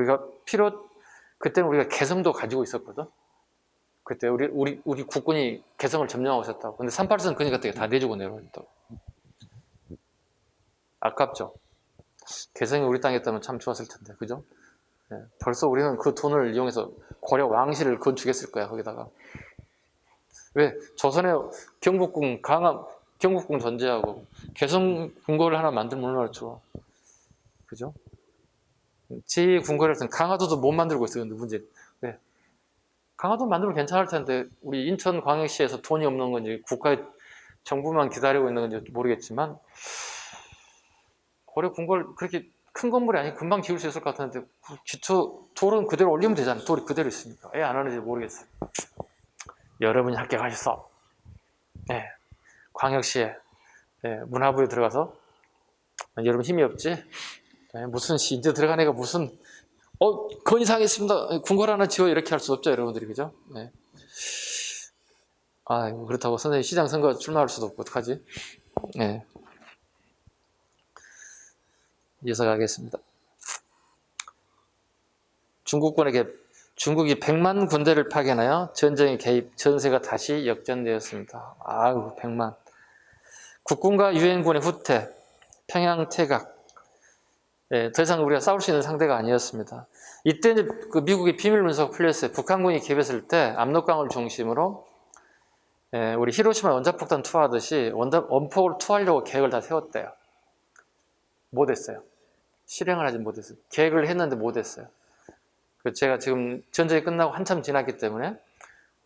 그때는 우리가 개성도 가지고 있었거든. 그때 우리 국군이 개성을 점령하고 있었다고. 근데 38선 그니까 다 내주고 내려왔다고. 아깝죠? 개성이 우리 땅에 있다면 참 좋았을 텐데, 그죠? 벌써 우리는 그 돈을 이용해서 고려 왕실을 건축했을 거야, 거기다가. 왜? 조선의 경복궁 전제하고 개성 궁궐을 하나 만들면 얼마나 좋아. 그죠? 제2궁궐을 했으면 강화도도 못 만들고 있어요. 근데 문제. 왜? 강화도 만들면 괜찮을 텐데 우리 인천광역시에서 돈이 없는 건지 국가의 정부만 기다리고 있는 건지 모르겠지만 고려 궁궐 그렇게 큰 건물이 아니 금방 지을 수 있을 것 같은데 기초 돌은 그대로 올리면 되잖아요. 돌이 그대로 있으니까. 왜 안 하는지 모르겠어요. 여러분이 합격하셨어. 네. 광역시에 문화부에 들어가서 여러분 힘이 없지? 무슨 이제 들어간 애가 무슨 건의사항했습니다. 궁궐 하나 지어 이렇게 할 수 없죠, 여러분들이 그죠? 네. 그렇다고 선생님 시장 선거 출마할 수도 없고 어떡하지? 네. 이어서 가겠습니다. 중국이 100만 군대를 파견하여 전쟁에 개입, 전세가 다시 역전되었습니다. 100만. 국군과 유엔군의 후퇴, 평양 퇴각, 예, 더 이상 우리가 싸울 수 있는 상대가 아니었습니다. 이때 이제 그 미국의 비밀 문서가 풀렸어요. 북한군이 개입했을 때 압록강을 중심으로 예, 우리 히로시마 원자폭탄 투하하듯이 원폭을 투하하려고 계획을 다 세웠대요. 못했어요. 실행을 하지 못했어요. 계획을 했는데 못했어요. 제가 지금 전쟁이 끝나고 한참 지났기 때문에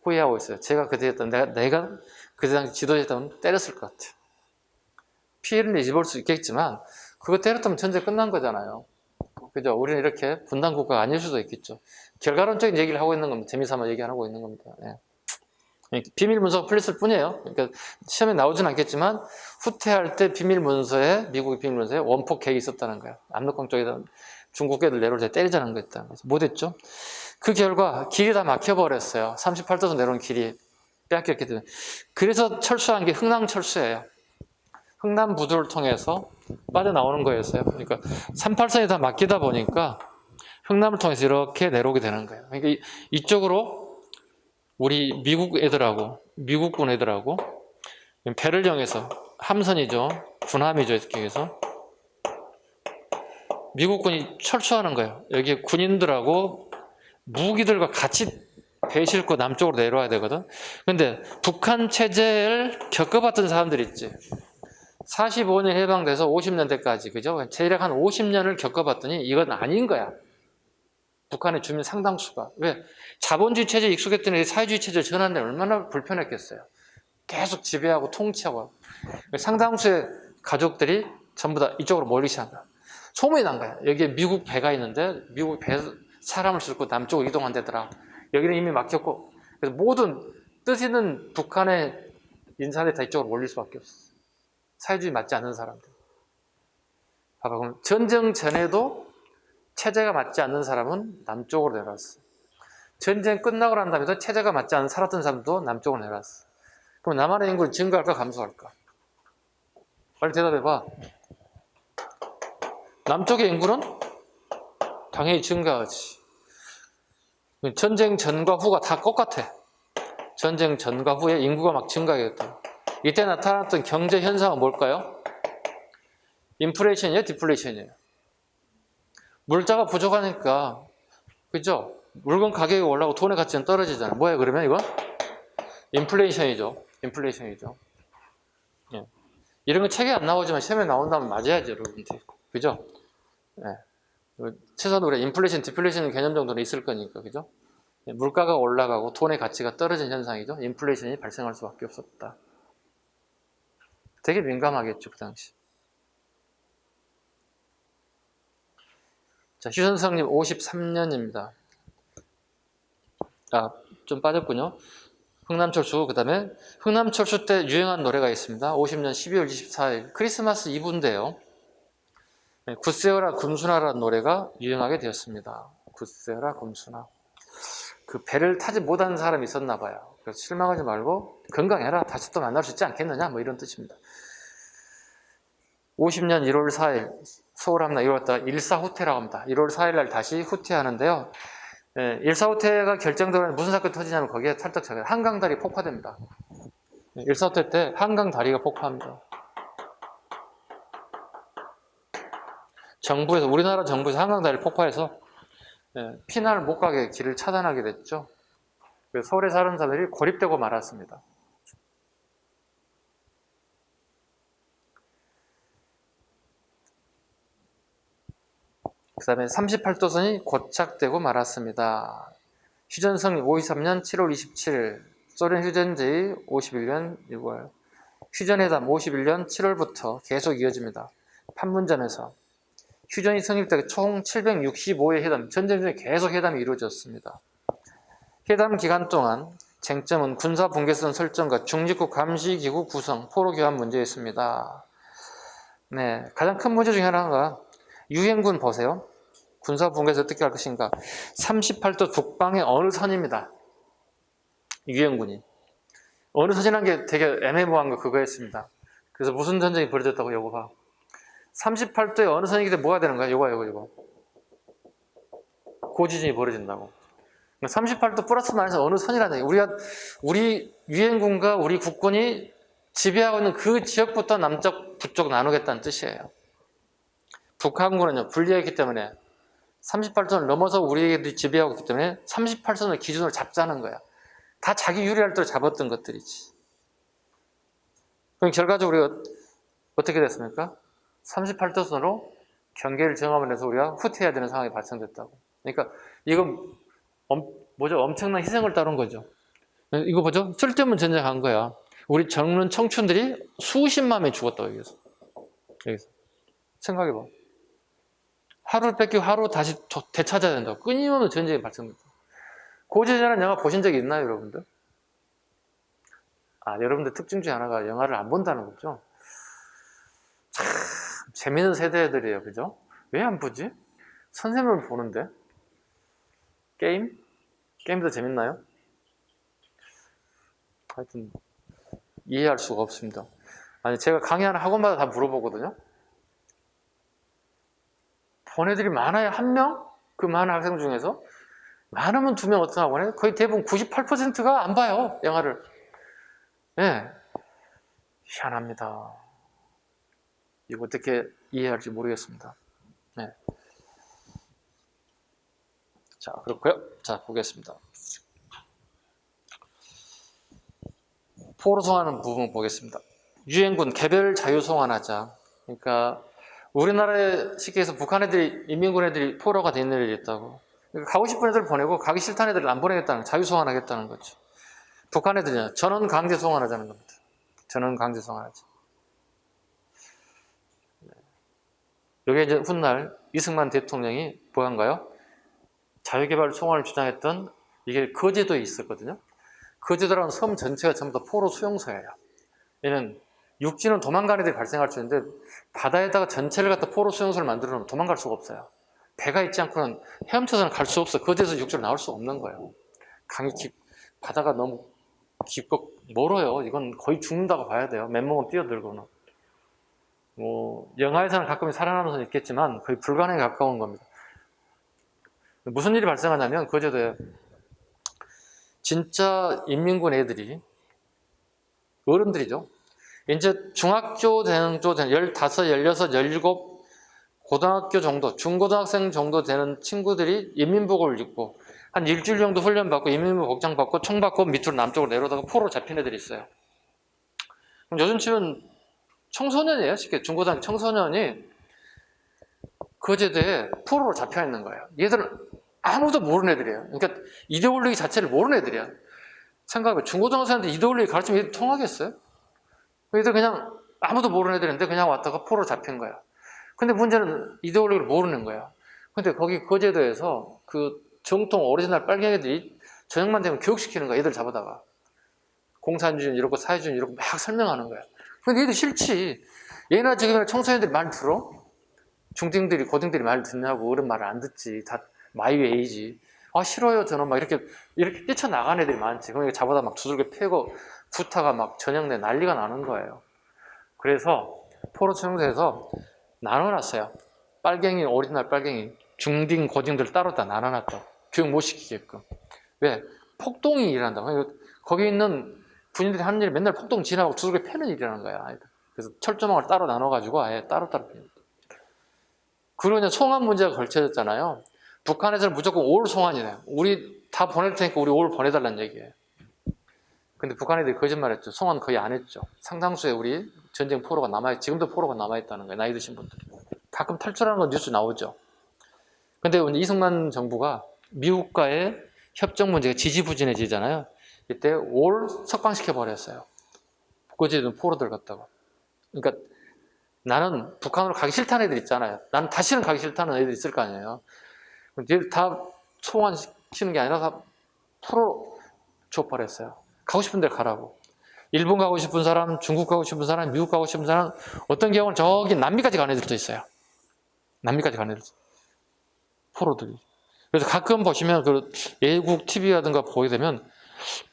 후회하고 있어요. 제가 그때 했던 내가 그때 당시 지도자였다면 때렸을 것 같아요. 피해를 입을 수 있겠지만 그거 때렸다면 전쟁 끝난 거잖아요. 그죠? 우리는 이렇게 분단 국가가 아닐 수도 있겠죠. 결과론적인 얘기를 하고 있는 겁니다. 재미삼아 얘기하고 있는 겁니다. 예. 비밀 문서가 풀렸을 뿐이에요. 그러니까 시험에 나오진 않겠지만 후퇴할 때 비밀 문서에 미국의 비밀 문서에 원폭 계획이 있었다는 거예요. 압록강 쪽에다 중국 애들 내려올 때 때리자는 거였다는 거죠. 못했죠. 그 결과 길이 다 막혀버렸어요. 38도에서 내려온 길이 빼앗겼기 때문에. 그래서 철수한 게 흥남철수예요. 흥남부두를 통해서 빠져나오는 거였어요. 그러니까 38선이 다 막히다 보니까 흥남을 통해서 이렇게 내려오게 되는 거예요. 그러니까 이쪽으로 우리 미국 애들하고 미국군 애들하고 배를 이용해서 함선이죠. 군함이죠. 이렇게 해서 미국군이 철수하는 거예요. 여기 군인들하고 무기들과 같이 배 싣고 남쪽으로 내려와야 되거든. 근데 북한 체제를 겪어봤던 사람들 있지. 45년 해방돼서 50년대까지, 그죠? 대략 한 50년을 겪어봤더니 이건 아닌 거야. 북한의 주민 상당수가. 왜? 자본주의 체제에 익숙했더니 사회주의 체제를 전환하는데 얼마나 불편했겠어요. 계속 지배하고 통치하고. 상당수의 가족들이 전부 다 이쪽으로 몰리기 시작한 거야. 소문이 난 거야. 여기에 미국 배가 있는데 미국 배 사람을 싣고 남쪽으로 이동한다더라. 여기는 이미 막혔고. 그래서 모든 뜻 있는 북한의 인사들이 다 이쪽으로 몰릴 수밖에 없어. 사회주의 맞지 않는 사람들. 봐봐, 그럼 전쟁 전에도 체제가 맞지 않는 사람은 남쪽으로 내려왔어. 전쟁 끝나고 난 다음에도 체제가 맞지 않는 살았던 사람도 남쪽으로 내려왔어. 그럼 남한의 인구는 증가할까 감소할까? 빨리 대답해봐. 남쪽의 인구는 당연히 증가하지. 전쟁 전과 후가 다 똑같아. 전쟁 전과 후에 인구가 막 증가하겠다. 이때 나타났던 경제 현상은 뭘까요? 인플레이션이에요? 디플레이션이에요? 물자가 부족하니까, 그죠? 물건 가격이 올라가고 돈의 가치는 떨어지잖아요. 뭐예요, 그러면 이건? 인플레이션이죠. 인플레이션이죠. 예. 이런 거 책에 안 나오지만 시험에 나온다면 맞아야죠, 여러분들. 그죠? 예. 최소한 우리가 인플레이션, 디플레이션 개념 정도는 있을 거니까, 그죠? 예. 물가가 올라가고 돈의 가치가 떨어진 현상이죠. 인플레이션이 발생할 수밖에 없었다. 되게 민감하겠죠, 그 당시. 자, 휴전성님 53년입니다. 좀 빠졌군요. 흥남철수, 그 다음에 흥남철수 때 유행한 노래가 있습니다. 50년 12월 24일 크리스마스 이브인데요. 굿세어라 금순아라는 노래가 유행하게 되었습니다. 굿세어라 금순아. 그 배를 타지 못한 사람이 있었나 봐요. 그래서 실망하지 말고 건강해라. 다시 또 만날 수 있지 않겠느냐, 뭐 이런 뜻입니다. 50년 1월 4일 서울함나 이뤘다 일사후퇴라고 합니다. 1월 4일 날 다시 후퇴하는데요. 일사후퇴가 결정되면 무슨 사건이 터지냐면 거기에 찰떡차게 한강다리 폭파됩니다. 일사후퇴 때 한강다리가 폭파합니다. 정부에서, 우리나라 정부에서 한강다리를 폭파해서 피난을 못 가게 길을 차단하게 됐죠. 그래서 서울에 사는 사람들이 고립되고 말았습니다. 그 다음에 38도선이 고착되고 말았습니다. 휴전성 53년 7월 27일, 소련 휴전제의 51년 6월, 휴전회담 51년 7월부터 계속 이어집니다. 판문점에서 휴전이 성립되고 총 765회 회담, 전쟁 중에 계속 회담이 이루어졌습니다. 회담 기간 동안 쟁점은 군사 분계선 설정과 중립국 감시기구 구성, 포로 교환 문제였습니다. 네, 가장 큰 문제 중에 하나가 유엔군 보세요. 군사 분계선 어떻게 할 것인가. 38도 북방의 어느 선입니다. 유엔군이. 어느 선이라는 게 되게 애매모호한 거 그거였습니다. 그래서 무슨 전쟁이 벌어졌다고 요거 봐. 38도의 어느 선이기 때문에 뭐가 되는 거야? 요거. 고지진이 벌어진다고. 38도 플러스 마이너스 어느 선이라는 얘기. 우리 유엔군과 우리 국군이 지배하고 있는 그 지역부터 남쪽, 북쪽 나누겠다는 뜻이에요. 북한군은요, 불리했기 때문에 38선을 넘어서 우리에게 지배하고 있기 때문에 38선을 기준으로 잡자는 거야. 다 자기 유리할 대로 잡았던 것들이지. 그럼 결과적으로 우리가 어떻게 됐습니까? 38도선으로 경계를 정하면 해서 우리가 후퇴해야 되는 상황이 발생됐다고. 그러니까 이건 엄청난 희생을 따른 거죠. 이거 보죠? 쓸데없는 전쟁한 거야. 우리 젊은 청춘들이 수십만 명이 죽었다고 여기서. 생각해봐. 하루를 뺏기고 하루 다시 되찾아야 된다고. 끊임없는 전쟁이 발생됐다. 고지전이라는 영화 보신 적이 있나요, 여러분들? 여러분들 특징 중에 하나가 영화를 안 본다는 거죠. 참 재밌는 세대들이에요, 그죠? 왜 안 보지? 선생님을 보는데. 게임? 게임도 재밌나요? 하여튼 이해할 수가 없습니다. 아니, 제가 강의하는 학원마다 다 물어보거든요. 본 애들이 많아야 한 명? 그 많은 학생 중에서 많으면 2명 어떤 학원에 거의 대부분 98%가 안 봐요, 영화를. 네. 희한합니다. 이거 어떻게 이해할지 모르겠습니다. 네. 자, 그렇고요. 자, 보겠습니다. 포로 송환하는 부분 보겠습니다. 유엔군 개별 자유 송환하자. 그러니까 우리나라에 쉽게 해서 북한 애들이, 인민군 애들이 포로가 된 애들이 있다고. 그러니까 가고 싶은 애들 보내고 가기 싫다는 애들을 안 보내겠다는, 자유 송환하겠다는 거죠. 북한 애들이냐, 전원 강제 송환하자는 겁니다. 전원 강제 송환하자. 여기에 이제 훗날 이승만 대통령이 뭐한가요? 자유개발 송환을 주장했던 이게 거제도에 있었거든요. 거제도라는 섬 전체가 전부 다 포로 수용소예요. 얘는 육지는 도망가는 애들이 발생할 수 있는데 바다에다가 전체를 갖다 포로 수용소를 만들어 놓으면 도망갈 수가 없어요. 배가 있지 않고는 헤엄쳐서는 갈 수 없어. 거제도에서 육지로 나올 수가 없는 거예요. 바다가 너무 깊고 멀어요. 이건 거의 죽는다고 봐야 돼요. 맨몸은 뛰어들고는. 영화에서는 가끔 살아남는 선 있겠지만 거의 불가능에 가까운 겁니다. 무슨 일이 발생하냐면 거제도에 진짜 인민군 애들이 어른들이죠. 이제 중학교 되는 15, 16, 17 고등학교 정도, 중고등학생 정도 되는 친구들이 인민복을 입고 한 일주일 정도 훈련받고 인민복 복장 받고 총 받고 밑으로 남쪽으로 내려오다가 포로 잡힌 애들이 있어요. 그럼 요즘 치면 청소년이에요. 쉽게 중고등학교 청소년이 거제도에 포로로 잡혀 있는 거예요. 얘들은 아무도 모르는 애들이에요. 그러니까 이데올로기 자체를 모르는 애들이야. 생각해봐. 중고등학생한테 이데올로기 가르치면 얘들 통하겠어요? 얘들 그냥 아무도 모르는 애들인데 그냥 왔다가 포로로 잡힌 거야. 근데 문제는 이데올로기를 모르는 거야. 근데 거기 거제도에서 그 정통 오리지널 빨갱이들이 저녁만 되면 교육시키는 거야. 얘들 잡아다가. 공산주의 이렇고 사회주의 이렇고 막 설명하는 거야. 근데 얘들 싫지. 얘나 지금 청소년들이 말 들어? 중딩들이 고딩들이 말 듣냐고. 어른 말을 안 듣지. 다 마이웨이지. 싫어요 저는 막 이렇게 뛰쳐나간 애들이 많지. 그러니까 잡아다 막 두들겨 패고 구타가 막 저녁 내 난리가 나는 거예요. 그래서 포로 수용소에서 나눠놨어요. 빨갱이, 오리지널 빨갱이, 중딩, 고딩들 따로 다 나눠놨다고. 교육 못 시키게끔. 왜? 폭동이 일어난다고. 거기 있는 군인들이 하는 일이 맨날 폭동 지나고 두들겨 패는 일이라는 거야. 그래서 철조망을 따로 나눠가지고 아예 따로따로 패는. 그리고 이제 송환 문제가 걸쳐졌잖아요. 북한에서는 무조건 올 송환이래요. 우리 다 보낼 테니까 우리 올 보내달라는 얘기예요. 근데 북한 애들이 거짓말했죠. 송환 거의 안 했죠. 상당수의 우리 전쟁 포로가 남아있, 지금도 포로가 남아있다는 거예요. 나이 드신 분들이. 가끔 탈출하는 건 뉴스 나오죠. 근데 이승만 정부가 미국과의 협정 문제가 지지부진해지잖아요. 이때 올 석방시켜버렸어요. 거제도 포로들 갖다가. 그러니까 나는 북한으로 가기 싫다는 애들 있잖아요. 나는 다시는 가기 싫다는 애들 있을 거 아니에요. 얘들 다 송환시키는 게 아니라 다 포로 줘버렸어요. 가고 싶은 데 가라고. 일본 가고 싶은 사람, 중국 가고 싶은 사람, 미국 가고 싶은 사람, 어떤 경우는 저기 남미까지 가는 애들도 있어요. 남미까지 가는 애들. 포로들이. 그래서 가끔 보시면 그 외국 TV라든가 보게 되면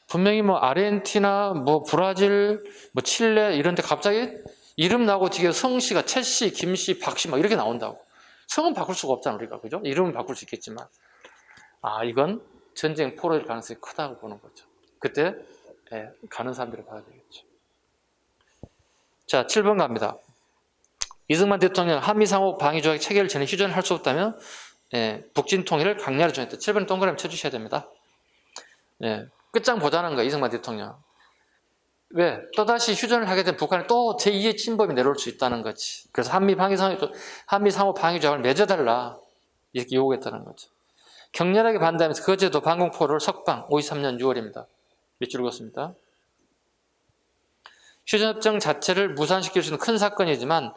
분명히 뭐 아르헨티나, 뭐 브라질, 뭐 칠레 이런 데 갑자기 이름 나오고 뒤에 성씨가 최씨, 김씨, 박씨 막 이렇게 나온다고. 성은 바꿀 수가 없잖아, 우리가. 그죠? 이름은 바꿀 수 있겠지만. 이건 전쟁 포로일 가능성이 크다고 보는 거죠. 그때 가는 사람들을 봐야 되겠죠. 자, 7번 갑니다. 이승만 대통령 한미 상호 방위 조약 체결 전에 휴전을 할 수 없다면 북진 통일을 강렬히 주장했다. 7번에 동그라미 쳐주셔야 됩니다. 끝장 보자는 거야, 이승만 대통령. 왜? 또다시 휴전을 하게 되면 북한에 또 제2의 침범이 내려올 수 있다는 거지. 그래서 한미 상호 방위 조약을 맺어달라. 이렇게 요구했다는 거죠. 격렬하게 반대하면서 거제도 방공포를 석방, 523년 6월입니다. 밑줄 그었습니다. 휴전협정 자체를 무산시킬 수 있는 큰 사건이지만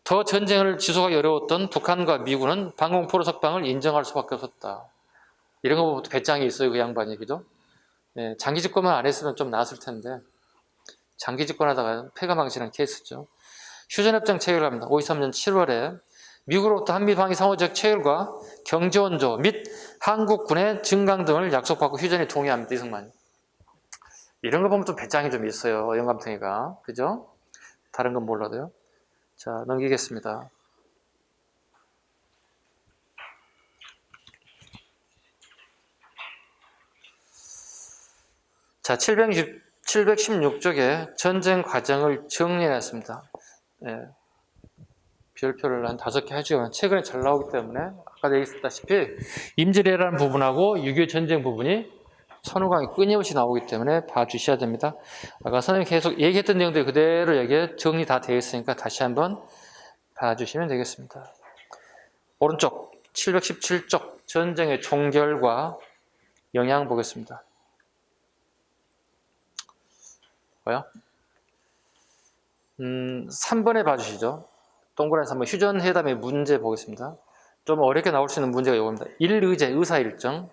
더 전쟁을 지속하기 어려웠던 북한과 미군은 방공포로 석방을 인정할 수밖에 없었다. 이런 거 보면 배짱이 있어요, 그 양반이. 그죠? 장기 집권만 안 했으면 좀 나았을 텐데 장기 집권하다가 패가 망치는 케이스죠. 휴전협정 체결을 합니다. 523년 7월에 미국으로부터 한미 방위 상호적 체결과 경제원조 및 한국군의 증강 등을 약속받고 휴전에 동의합니다. 이승만이. 이런 거 보면 또 배짱이 좀 있어요, 영감탱이가. 그죠? 다른 건 몰라도요. 자, 넘기겠습니다. 자, 716쪽에 전쟁 과정을 정리해놨습니다. 별표를 한 5개 해주면 최근에 잘 나오기 때문에 아까 얘기했다시피 임진왜란 부분하고 6.25 전쟁 부분이 선후광이 끊임없이 나오기 때문에 봐주셔야 됩니다. 아까 선생님이 계속 얘기했던 내용들이 그대로 여기에 정리 다 되어 있으니까 다시 한번 봐주시면 되겠습니다. 오른쪽 717쪽 전쟁의 종결과 영향 보겠습니다. 뭐요? 3번에 봐주시죠. 동그라미 3번 휴전회담의 문제 보겠습니다. 좀 어렵게 나올 수 있는 문제가 이겁니다. 1의제 의사일정,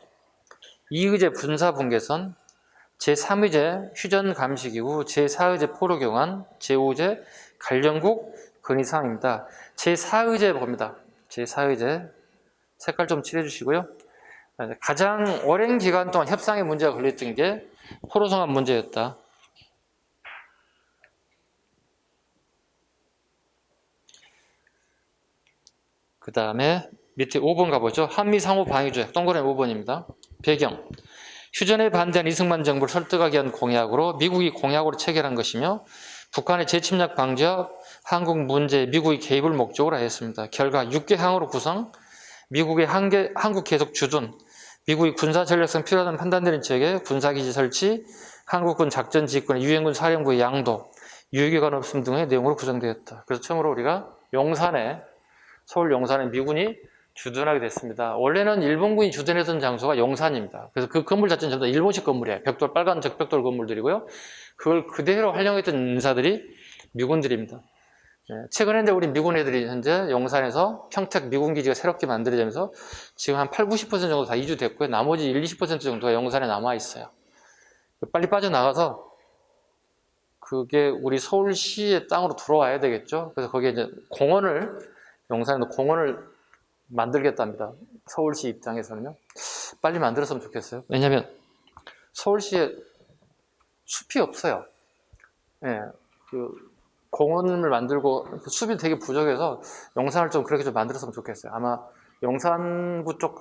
2의제 분사분계선, 제3의제 휴전감시기구, 제4의제 포로경환, 제5의제 관련국 건의사항입니다. 제4의제 봅니다. 제4의제 색깔 좀 칠해주시고요. 가장 오랜 기간 동안 협상의 문제가 걸렸던 게 포로성환 문제였다. 그 다음에 밑에 5번 가보죠. 한미 상호 방위조약, 동그라미 5번입니다. 배경. 휴전에 반대한 이승만 정부를 설득하기 위한 공약으로 미국이 공약으로 체결한 것이며 북한의 재침략 방지와 한국 문제에 미국이 개입을 목적으로 하였습니다. 결과 6개 항으로 구성, 미국의 한국 계속 주둔, 미국이 군사 전략성 필요하다는 판단되는 지역에 군사기지 설치, 한국군 작전 지휘권, 유엔군 사령부의 양도, 유효기관 없음 등의 내용으로 구성되었다. 그래서 처음으로 우리가 서울 용산에 미군이 주둔하게 됐습니다. 원래는 일본군이 주둔했던 장소가 용산입니다. 그래서 그 건물 자체는 전부 다 일본식 건물이에요. 벽돌, 빨간 적벽돌 건물들이고요. 그걸 그대로 활용했던 인사들이 미군들입니다. 최근에 우리 미군 애들이 현재 용산에서 평택 미군기지가 새롭게 만들어지면서 지금 한 8-90% 정도 다 이주됐고요. 나머지 1-20% 정도가 용산에 남아있어요. 빨리 빠져나가서 그게 우리 서울시의 땅으로 들어와야 되겠죠. 그래서 거기에 이제 용산에도 공원을 만들겠답니다. 서울시 입장에서는요. 빨리 만들었으면 좋겠어요. 왜냐하면 서울시에 숲이 없어요. 그 공원을 만들고 숲이 되게 부족해서 용산을 좀 그렇게 좀 만들었으면 좋겠어요. 아마 용산구 쪽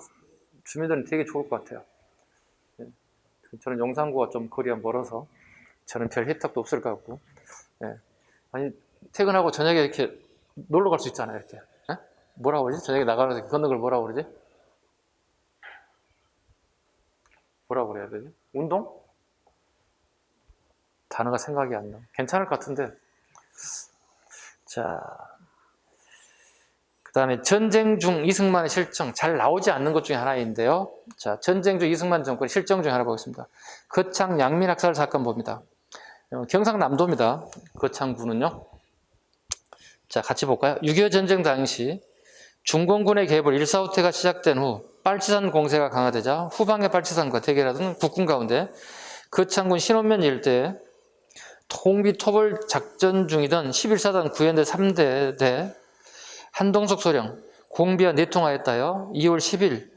주민들은 되게 좋을 것 같아요. 저는 용산구가 좀 거리가 멀어서 저는 별 혜택도 없을 것 같고. 아니 퇴근하고 저녁에 이렇게 놀러 갈 수 있잖아요. 이렇게. 뭐라고 그러지? 저녁에 나가면서 걷는 걸 뭐라고 그러지? 뭐라고 그래야 되지? 운동? 단어가 생각이 안 나. 괜찮을 것 같은데. 자, 그 다음에 전쟁 중 이승만의 실정, 잘 나오지 않는 것 중에 하나인데요. 자, 전쟁 중 이승만 정권의 실정 중에 하나 보겠습니다. 거창 양민학살 사건 봅니다. 경상남도입니다. 거창군은요. 자, 같이 볼까요? 6.25 전쟁 당시 중공군의 개입을 1.4호.태가 시작된 후 빨치산 공세가 강화되자 후방의 빨치산과 대결하던 국군 가운데 거창군 신원면 일대에 통비토벌 작전 중이던 11사단 구현대 3대 한동석 소령 공비와 내통하였다여 2월 10일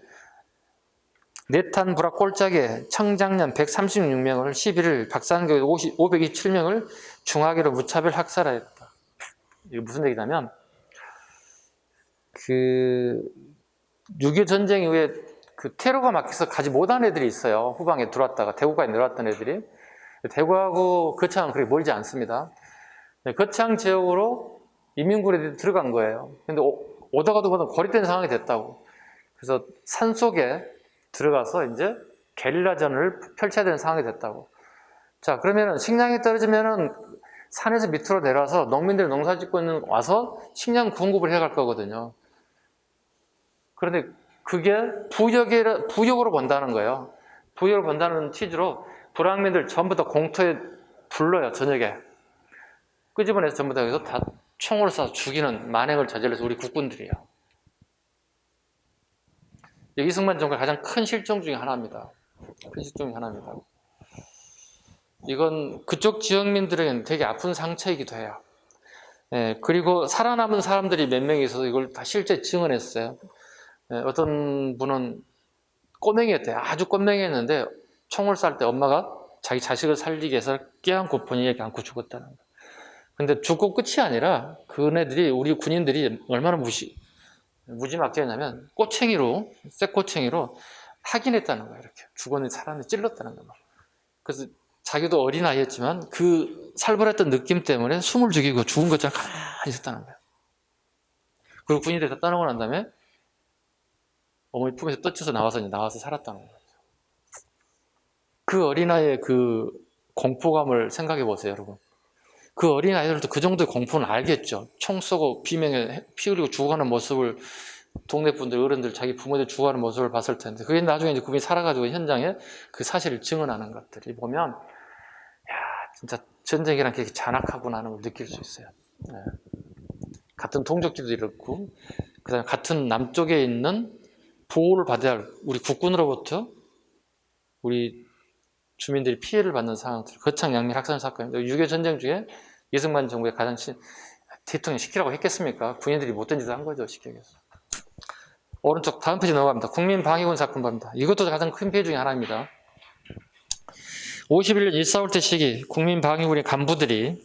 내탄 불악 꼴짝에 청장년 136명을 11일 박산교회 527명을 중화기로 무차별 학살하였다. 이게 무슨 얘기냐면 6.25 전쟁 이후에 그 테러가 막혀서 가지 못한 애들이 있어요. 후방에 들어왔다가 대구까지 내려왔던 애들이. 대구하고 거창은 그렇게 멀지 않습니다. 거창 지역으로 인민군에 들어간 거예요. 근데 오다가도 고립된 상황이 됐다고. 그래서 산속에 들어가서 이제 게릴라전을 펼쳐야 되는 상황이 됐다고. 자, 그러면은 식량이 떨어지면은 산에서 밑으로 내려와서 농민들이 농사 짓고 있는 와서 식량 공급을 해갈 거거든요. 그런데 그게 부역으로 본다는 거예요. 부역으로 본다는 취지로 불황민들 전부 다 공터에 불러요, 저녁에. 끄집어내서 전부 다 여기서 다 총을 쏴서 죽이는 만행을 저질러서 우리 국군들이에요. 이승만 정부의 가장 큰 실정 중에 하나입니다. 큰 실정 중에 하나입니다. 이건 그쪽 지역민들에게는 되게 아픈 상처이기도 해요. 예, 그리고 살아남은 사람들이 몇 명이 있어서 이걸 다 실제 증언했어요. 예, 어떤 분은 꼬맹이였대요. 아주 꼬맹이였는데 총을 쐈을 때 엄마가 자기 자식을 살리기 위해서 껴안고 본인에게 안고 죽었다는 거예요. 근데 죽고 끝이 아니라 그네들이, 우리 군인들이 얼마나 무지막지했냐면 꼬챙이로, 쇠꼬챙이로 확인했다는 거예요. 이렇게 죽었는 사람을 찔렀다는 거예요. 그래서 자기도 어린아이였지만 그 살벌했던 느낌 때문에 숨을 죽이고 죽은 것처럼 가만히 있었다는 거예요. 그리고 군인들이 다 떠나고 난 다음에 어머니 품에서 떠쳐서 나와서 살았다는 거예요. 그 어린아이의 그 공포감을 생각해 보세요, 여러분. 그 어린아이들도 그 정도의 공포는 알겠죠. 총 쏘고 비명에 피 흘리고 죽어가는 모습을 동네 분들, 어른들, 자기 부모들 죽어가는 모습을 봤을 텐데, 그게 나중에 이제 군인이 살아가지고 현장에 그 사실을 증언하는 것들이 보면, 야, 진짜 전쟁이란 게 잔악하구나 하는 걸 느낄 수 있어요. 네. 같은 동족끼리도 이렇고, 그 다음에 같은 남쪽에 있는 보호를 받아야 할 우리 국군으로부터 우리 주민들이 피해를 받는 상황들, 거창양면 학살 사건입니다. 6.25 전쟁 중에 이승만 정부의 가장 대통령이 시키라고 했겠습니까? 군인들이 못된 짓을 한 거죠, 시키기 위해서. 오른쪽 다음 페이지 넘어갑니다. 국민방위군 사건 봅니다. 이것도 가장 큰 피해 중에 하나입니다. 51년 1.4.5때 시기 국민방위군의 간부들이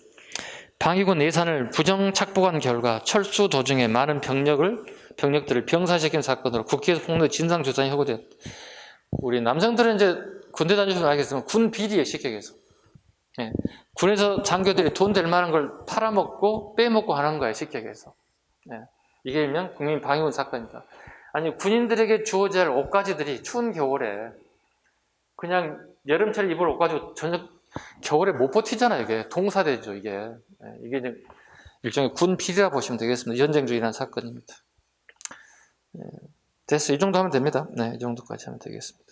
방위군 예산을 부정 착복한 결과 철수 도중에 많은 병력들을 병사시킨 사건으로 국회에서 폭로 진상조사가 회고되었다. 우리 남성들은 이제 군대 다니시면 알겠지만 군 비리에 식격해서. 예. 군에서 장교들이 돈 될 만한 걸 팔아먹고 빼먹고 하는 거예요, 식격해서. 예. 이게 일명 국민방위군 사건입니다. 아니, 군인들에게 주어져야 할 옷가지들이 추운 겨울에 그냥 여름철 입을 옷 가지고 겨울에 못 버티잖아요. 이게 동사되죠. 이게 이제 일종의 군 비리라 보시면 되겠습니다. 연쟁주의라는 사건입니다. 됐어요. 이 정도 하면 됩니다. 네, 이 정도까지 하면 되겠습니다.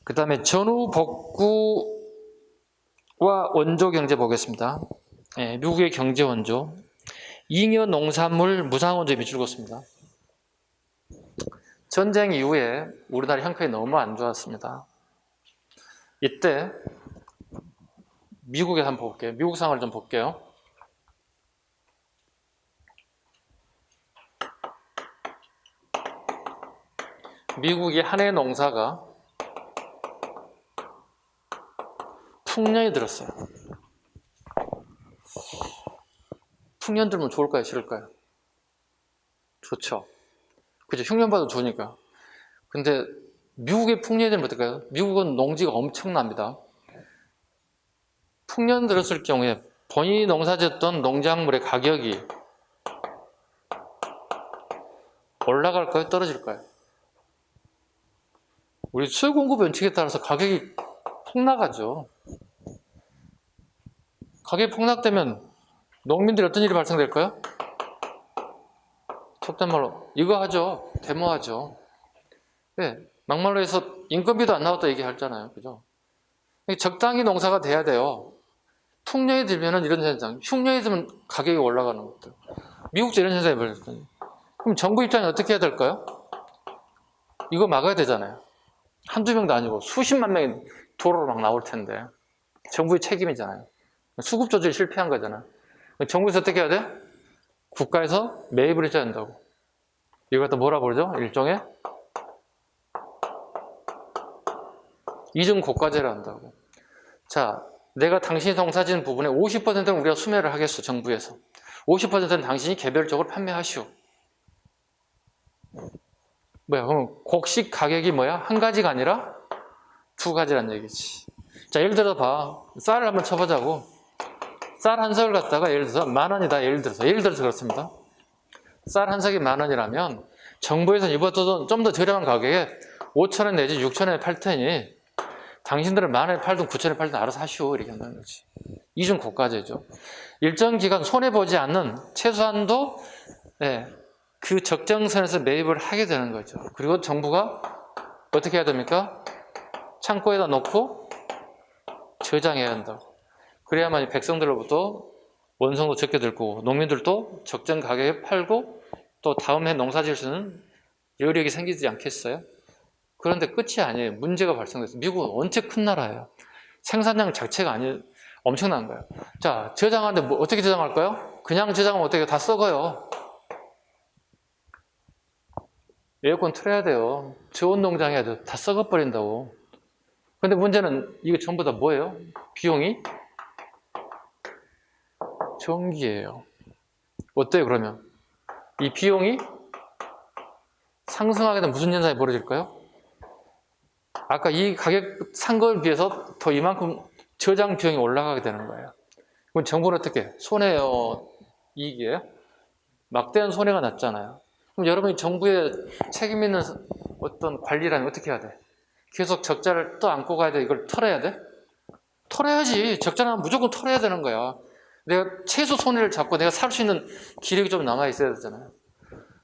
그 다음에 전후 복구와 원조 경제 보겠습니다. 네, 미국의 경제 원조. 잉여 농산물 무상 원조입이 줄었습니다. 전쟁 이후에 우리나라 형편이 너무 안 좋았습니다. 이때 미국에 한번 볼게요. 미국 상황을 좀 볼게요. 미국의 한 해 농사가 풍년이 들었어요. 풍년 들면 좋을까요? 싫을까요? 좋죠. 그죠? 흉년 봐도 좋으니까. 근데 미국의 풍년이 되면 어떨까요? 미국은 농지가 엄청납니다. 풍년 들었을 경우에 본인이 농사짓던 농작물의 가격이 올라갈까요? 떨어질까요? 우리 수요 공급 원칙에 따라서 가격이 폭락하죠. 가격이 폭락되면 농민들이 어떤 일이 발생될까요? 속된 말로 이거 하죠. 데모하죠. 네, 막말로 해서 인건비도 안 나왔다 얘기하잖아요. 그죠? 적당히 농사가 돼야 돼요. 풍년이 들면은 이런 현상, 흉년이 들면 가격이 올라가는 것들. 미국도 이런 현상이 벌어졌거든요. 그럼 정부 입장에 어떻게 해야 될까요? 이거 막아야 되잖아요. 한두 명도 아니고 수십만 명이 도로로 막 나올 텐데. 정부의 책임이잖아요. 수급 조절이 실패한 거잖아요. 정부에서 어떻게 해야 돼? 국가에서 매입을 해줘야 된다고. 이걸 갖다 뭐라 그러죠? 일종의 이중고가제를 한다고. 자, 내가 당신이 농사짓는 부분에 50%는 우리가 수매를 하겠어, 정부에서. 50%는 당신이 개별적으로 판매하시오. 뭐야, 그럼 곡식 가격이 뭐야? 한 가지가 아니라 두 가지란 얘기지. 자, 예를 들어 봐. 쌀을 한번 쳐보자고. 쌀 한 석을 갖다가 예를 들어서 10,000원이다. 예를 들어서 그렇습니다. 쌀 한 석이 10,000원이라면 정부에서는 이보다 좀 더 저렴한 가격에 5,000원 내지 6,000원에 팔 테니 당신들은 10,000원에 팔든 9,000원에 팔든 알아서 하시오. 이렇게 한다는 거지. 이중 고가제죠. 일정 기간 손해보지 않는 최소한도 그 적정선에서 매입을 하게 되는 거죠. 그리고 정부가 어떻게 해야 됩니까? 창고에다 놓고 저장해야 한다. 그래야만 백성들로부터 원성도 적게 들고 농민들도 적정 가격에 팔고 또 다음 해 농사 지을 수 있는 여력이 생기지 않겠어요? 그런데 끝이 아니에요. 문제가 발생됐어요. 미국은 원체 큰 나라예요. 생산량 자체가 엄청난 거예요. 자, 저장하는데 어떻게 저장할까요? 그냥 저장하면 어떻게 다 썩어요. 에어컨 틀어야 돼요. 저온 농장해야 돼요. 다 썩어버린다고. 근데 문제는 이거 전부 다 뭐예요? 비용이? 전기예요. 어때요, 그러면? 이 비용이 상승하게 되면 무슨 현상이 벌어질까요? 아까 이 가격 산 거에 비해서 더 이만큼 저장 비용이 올라가게 되는 거예요. 그럼 정부는 어떻게? 손해요? 이익이에요? 막대한 손해가 났잖아요. 그럼 여러분이 정부의 책임 있는 어떤 관리라면 어떻게 해야 돼? 계속 적자를 또 안고 가야 돼? 이걸 털어야 돼? 털어야지. 적자는 무조건 털어야 되는 거야. 내가 최소 손해를 잡고 내가 살 수 있는 기력이 좀 남아 있어야 되잖아요.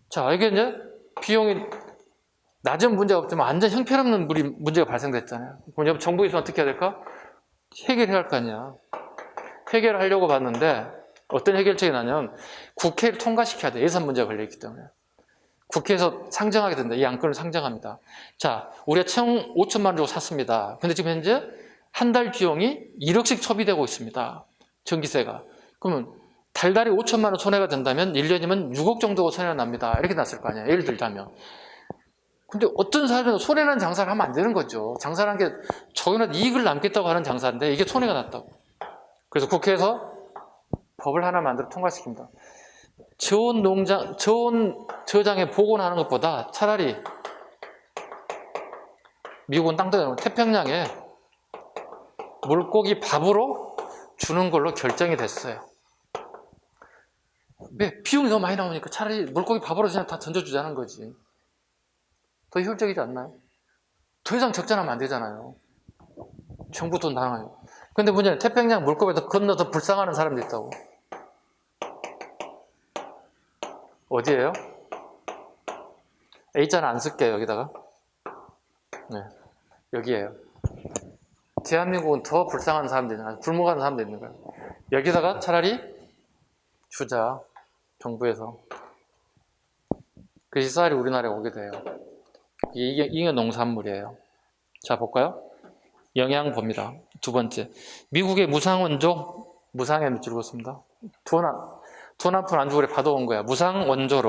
자, 이게 이제 비용이 낮은 문제가 없지만 완전 형편없는 문제가 발생됐잖아요. 그럼 정부에서 어떻게 해야 될까? 해결해야 할 거 아니야. 해결하려고 봤는데 어떤 해결책이 나냐면 국회를 통과시켜야 돼. 예산 문제가 걸려있기 때문에. 국회에서 상정하게 된다. 이 안건을 상정합니다. 자, 우리가 총 5천만 원 주고 샀습니다. 근데 지금 현재 한 달 비용이 1억씩 소비되고 있습니다. 전기세가. 그러면 달달이 5천만 원 손해가 된다면 1년이면 6억 정도가 손해가 납니다. 이렇게 났을 거 아니에요. 예를 들자면. 근데 어떤 사람은 손해나는 장사를 하면 안 되는 거죠. 장사라는 게 저기는 이익을 남겠다고 하는 장사인데 이게 손해가 났다고. 그래서 국회에서 법을 하나 만들어 통과시킵니다. 저온 저장에 복원하는 것보다 차라리 미국은 땅덩이 태평양에 물고기 밥으로 주는 걸로 결정이 됐어요. 왜? 비용이 너무 많이 나오니까 차라리 물고기 밥으로 그냥 다 던져주자는 거지. 더 효율적이지 않나요? 더 이상 적자나면 안 되잖아요. 정부 돈 나가요. 근데 문제는 태평양 물고기에서 건너서 불쌍하는 사람도 있다고. 어디예요? A자는 안 쓸게요, 여기다가. 네, 여기에요. 대한민국은 더 불쌍한 사람들이 있는 거예요. 굶어가는 사람들이 있는 거예요. 여기다가 차라리 주자, 정부에서. 그래서 쌀이 우리나라에 오게 돼요. 이게 농산물이에요. 자, 볼까요? 영양 봅니다. 두 번째. 미국의 무상원조, 무상에 밑줄 긋습니다. 돈 한 푼 안 주고 그래 받아온 거야. 무상원조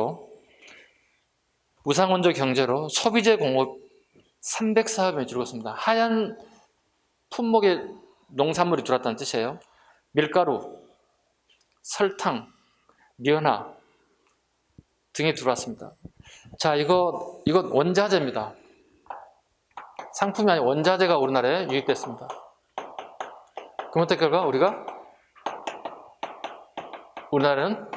경제로 소비재 공업 304에 밑줄 긋습니다. 하얀 품목의 농산물이 들어왔다는 뜻이에요. 밀가루, 설탕, 면화 등이 들어왔습니다. 자, 이거 원자재입니다. 상품이 아닌 원자재가 우리나라에 유입됐습니다. 그럼 어떻게 결과 우리나라는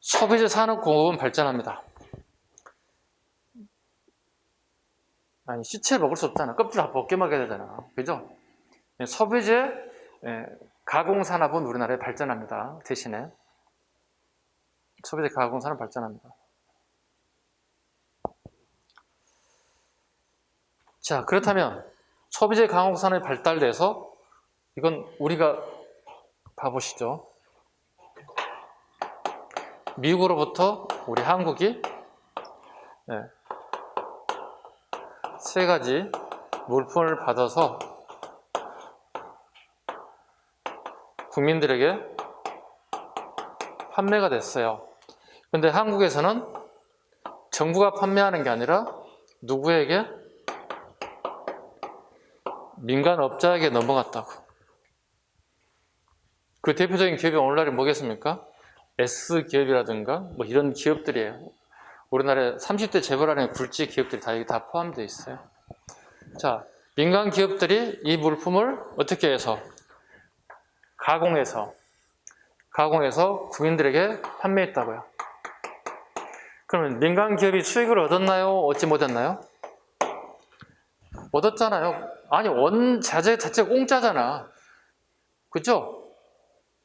소비재 산업 공업은 발전합니다. 아니, 시체를 먹을 수 없잖아. 껍질 다 벗겨 먹어야 되잖아. 그죠? 소비재 가공 산업은 우리나라에 발전합니다. 대신에 소비재 가공 산업 발전합니다. 자, 그렇다면 소비재 가공 산업이 발달돼서 이건 우리가 봐보시죠. 미국으로부터 우리 한국이 세 가지 물품을 받아서 국민들에게 판매가 됐어요. 근데 한국에서는 정부가 판매하는 게 아니라 누구에게? 민간업자에게 넘어갔다고. 그 대표적인 기업이 오늘날에 뭐겠습니까? S기업이라든가 뭐 이런 기업들이에요. 우리나라에 30대 재벌 안에 굴지 기업들이 다 포함되어 있어요. 자, 민간 기업들이 이 물품을 어떻게 해서 가공해서 국민들에게 판매했다고요. 그러면 민간 기업이 수익을 얻었나요? 얻지 못했나요? 얻었잖아요. 아니, 원자재 자체가 공짜잖아. 그죠?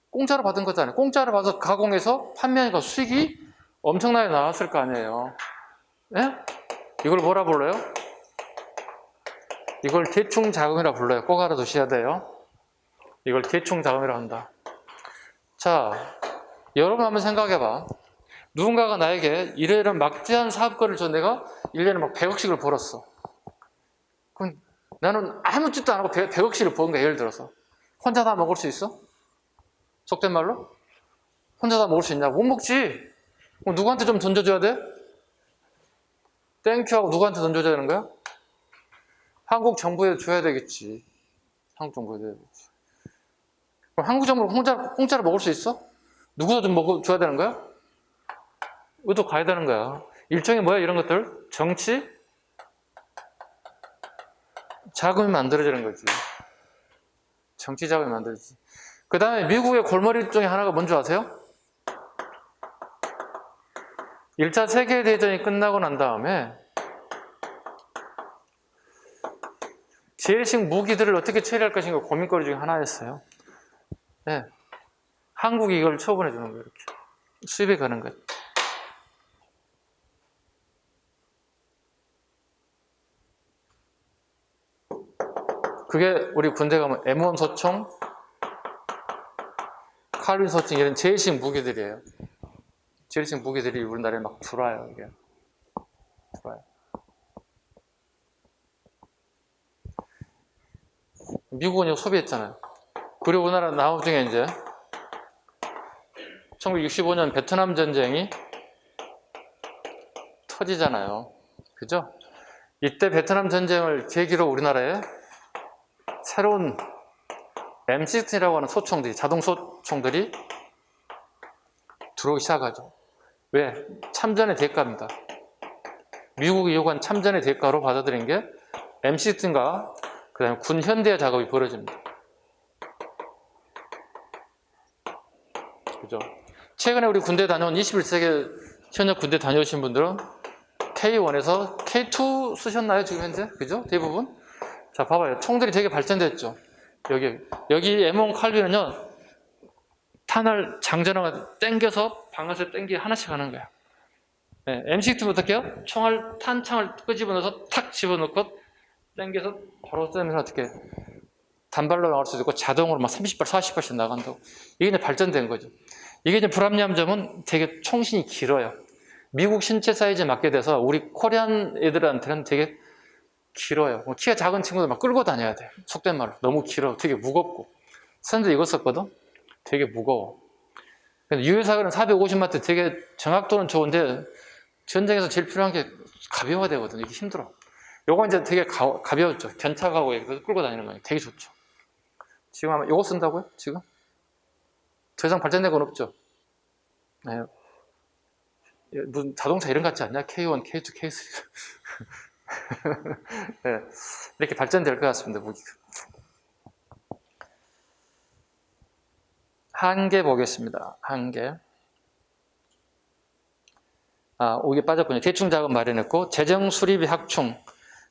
공짜로 받은 거잖아요. 공짜로 받아서 가공해서 판매하니까 수익이 엄청나게 나왔을 거 아니에요. 예? 이걸 뭐라 불러요? 이걸 대충 자금이라 불러요. 꼭 알아두셔야 돼요. 이걸 대충 자금이라 한다. 자, 여러분 한번 생각해봐. 누군가가 나에게 이러이러한 막대한 사업권을 줘. 내가 1년에 막 100억씩을 벌었어. 그럼 나는 아무 짓도 안 하고 100억씩을 버는 거야. 예를 들어서. 혼자 다 먹을 수 있어? 속된 말로? 혼자 다 먹을 수 있냐? 못 먹지. 그럼 누구한테 좀 던져줘야 돼? 땡큐 하고 누구한테 던져줘야 되는 거야? 한국 정부에 줘야 되겠지. 한국 정부에 줘야 되겠지. 그럼 한국 정부는 공짜로 먹을 수 있어? 누구도 좀 줘야 되는 거야? 의도 가야 되는 거야. 일종의 뭐야, 이런 것들? 정치? 자금이 만들어지는 거지. 정치 자금이 만들어지지. 그 다음에 미국의 골머리 중에 하나가 뭔지 아세요? 1차 세계대전이 끝나고 난 다음에 재래식 무기들을 어떻게 처리할 것인가 고민거리 중에 하나였어요. 네. 한국이 이걸 처분해 주는 거예요. 이렇게. 수입에 가는 거예요. 그게 우리 군대 가면 M1 소총, 칼빈 소총 이런 재래식 무기들이에요. 재래식 무기들이 우리나라에 막 들어와요. 이게 들어와요. 미국은 이거 소비했잖아요. 그리고 우리나라 나중에 이제 1965년 베트남 전쟁이 터지잖아요. 그죠? 이때 베트남 전쟁을 계기로 우리나라에 새로운 M16이라고 하는 소총들이, 자동 소총들이 들어오기 시작하죠. 왜? 참전의 대가입니다. 미국이 요구한 참전의 대가로 받아들인 게 M16과 그 다음에 군 현대화 작업이 벌어집니다. 그죠? 최근에 우리 군대 다녀온 21세기 현역 군대 다녀오신 분들은 K1에서 K2 쓰셨나요? 지금 현재? 그죠? 대부분? 자, 봐봐요. 총들이 되게 발전됐죠? 여기 M1 칼빈은요, 탄을 장전하고 당겨서 방아쇠 당기 하나씩 하는 거야. 네, M16는 어떻게 해요? 탄창을 끄집어넣어서 탁 집어넣고 당겨서 바로 쏘면 어떻게 단발로 나갈 수도 있고 자동으로 막 30발, 40발씩 나간다고. 이게 이제 발전된 거죠. 이게 이제 불합리한 점은 되게 총신이 길어요. 미국 신체 사이즈에 맞게 돼서 우리 코리안 애들한테는 되게 길어요. 키가 작은 친구들 막 끌고 다녀야 돼. 속된 말로. 너무 길어. 되게 무겁고. 선생님도 이거 썼거든? 되게 무거워. 유효사거리는 450마트 되게 정확도는 좋은데 전쟁에서 제일 필요한 게 가벼워되거든. 이게 힘들어. 요거 이제 되게 가벼웠죠. 견착하고 끌고 다니는 거예요. 되게 좋죠. 지금 아마 요거 쓴다고요? 지금? 더 이상 발전된 건 없죠? 네. 무슨 자동차 이름 같지 않냐? K1, K2, K3. 네. 이렇게 발전될 것 같습니다. 무기가. 한계 보겠습니다. 한계. 오게 빠졌군요. 대충 자금 마련했고, 재정 수립이 확충,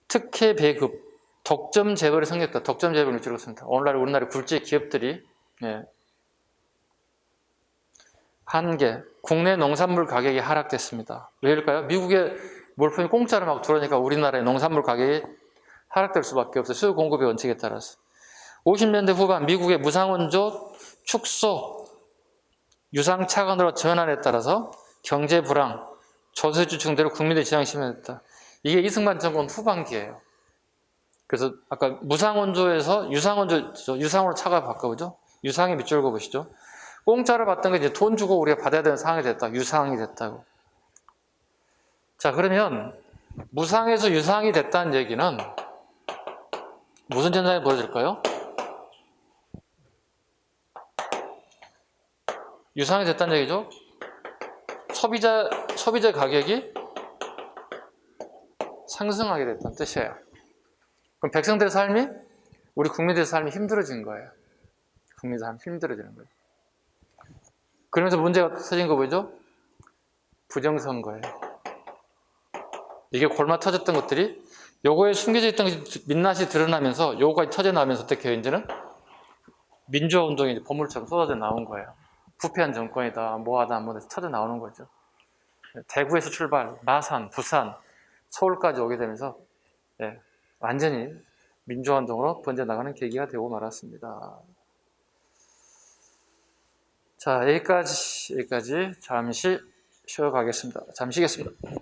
특혜 배급, 독점 재벌이 생겼다. 독점 재벌을 줄였습니다. 오늘날 우리나라 굴지 기업들이. 예. 한계, 국내 농산물 가격이 하락됐습니다. 왜일까요? 미국의 물품이 공짜로 막 들어오니까 우리나라의 농산물 가격이 하락될 수밖에 없어요. 수요 공급의 원칙에 따라서. 50년대 후반 미국의 무상원조, 축소, 유상차관으로 전환에 따라서 경제 불황, 조세주충대로 국민의 지향이 심해졌다. 이게 이승만 정권 후반기예요. 그래서 아까 무상원조에서 유상으로 차가 바꿔보죠. 유상의 밑줄 그어보시죠. 공짜로 받던 게 이제 돈 주고 우리가 받아야 되는 상황이 됐다. 유상이 됐다고. 자, 그러면 무상에서 유상이 됐다는 얘기는 무슨 현상이 벌어질까요? 유상이 됐다는 얘기죠. 소비자 가격이 상승하게 됐다는 뜻이에요. 그럼 백성들의 삶이, 우리 국민들의 삶이 힘들어진 거예요. 국민들의 삶이 힘들어지는 거예요. 그러면서 문제가 터진 거 뭐죠? 부정선거예요. 이게 골마 터졌던 것들이, 요거에 숨겨져 있던 것이 민낯이 드러나면서, 요거가 터져나오면서 어떻게 해요? 이제는 민주화 운동이 이제 보물처럼 쏟아져 나온 거예요. 부패한 정권이다, 뭐하다, 뭐해서 터져 나오는 거죠. 대구에서 출발, 마산, 부산, 서울까지 오게 되면서 완전히 민주화 운동으로 번져나가는 계기가 되고 말았습니다. 자, 여기까지 잠시 쉬어가겠습니다. 잠시 쉬겠습니다.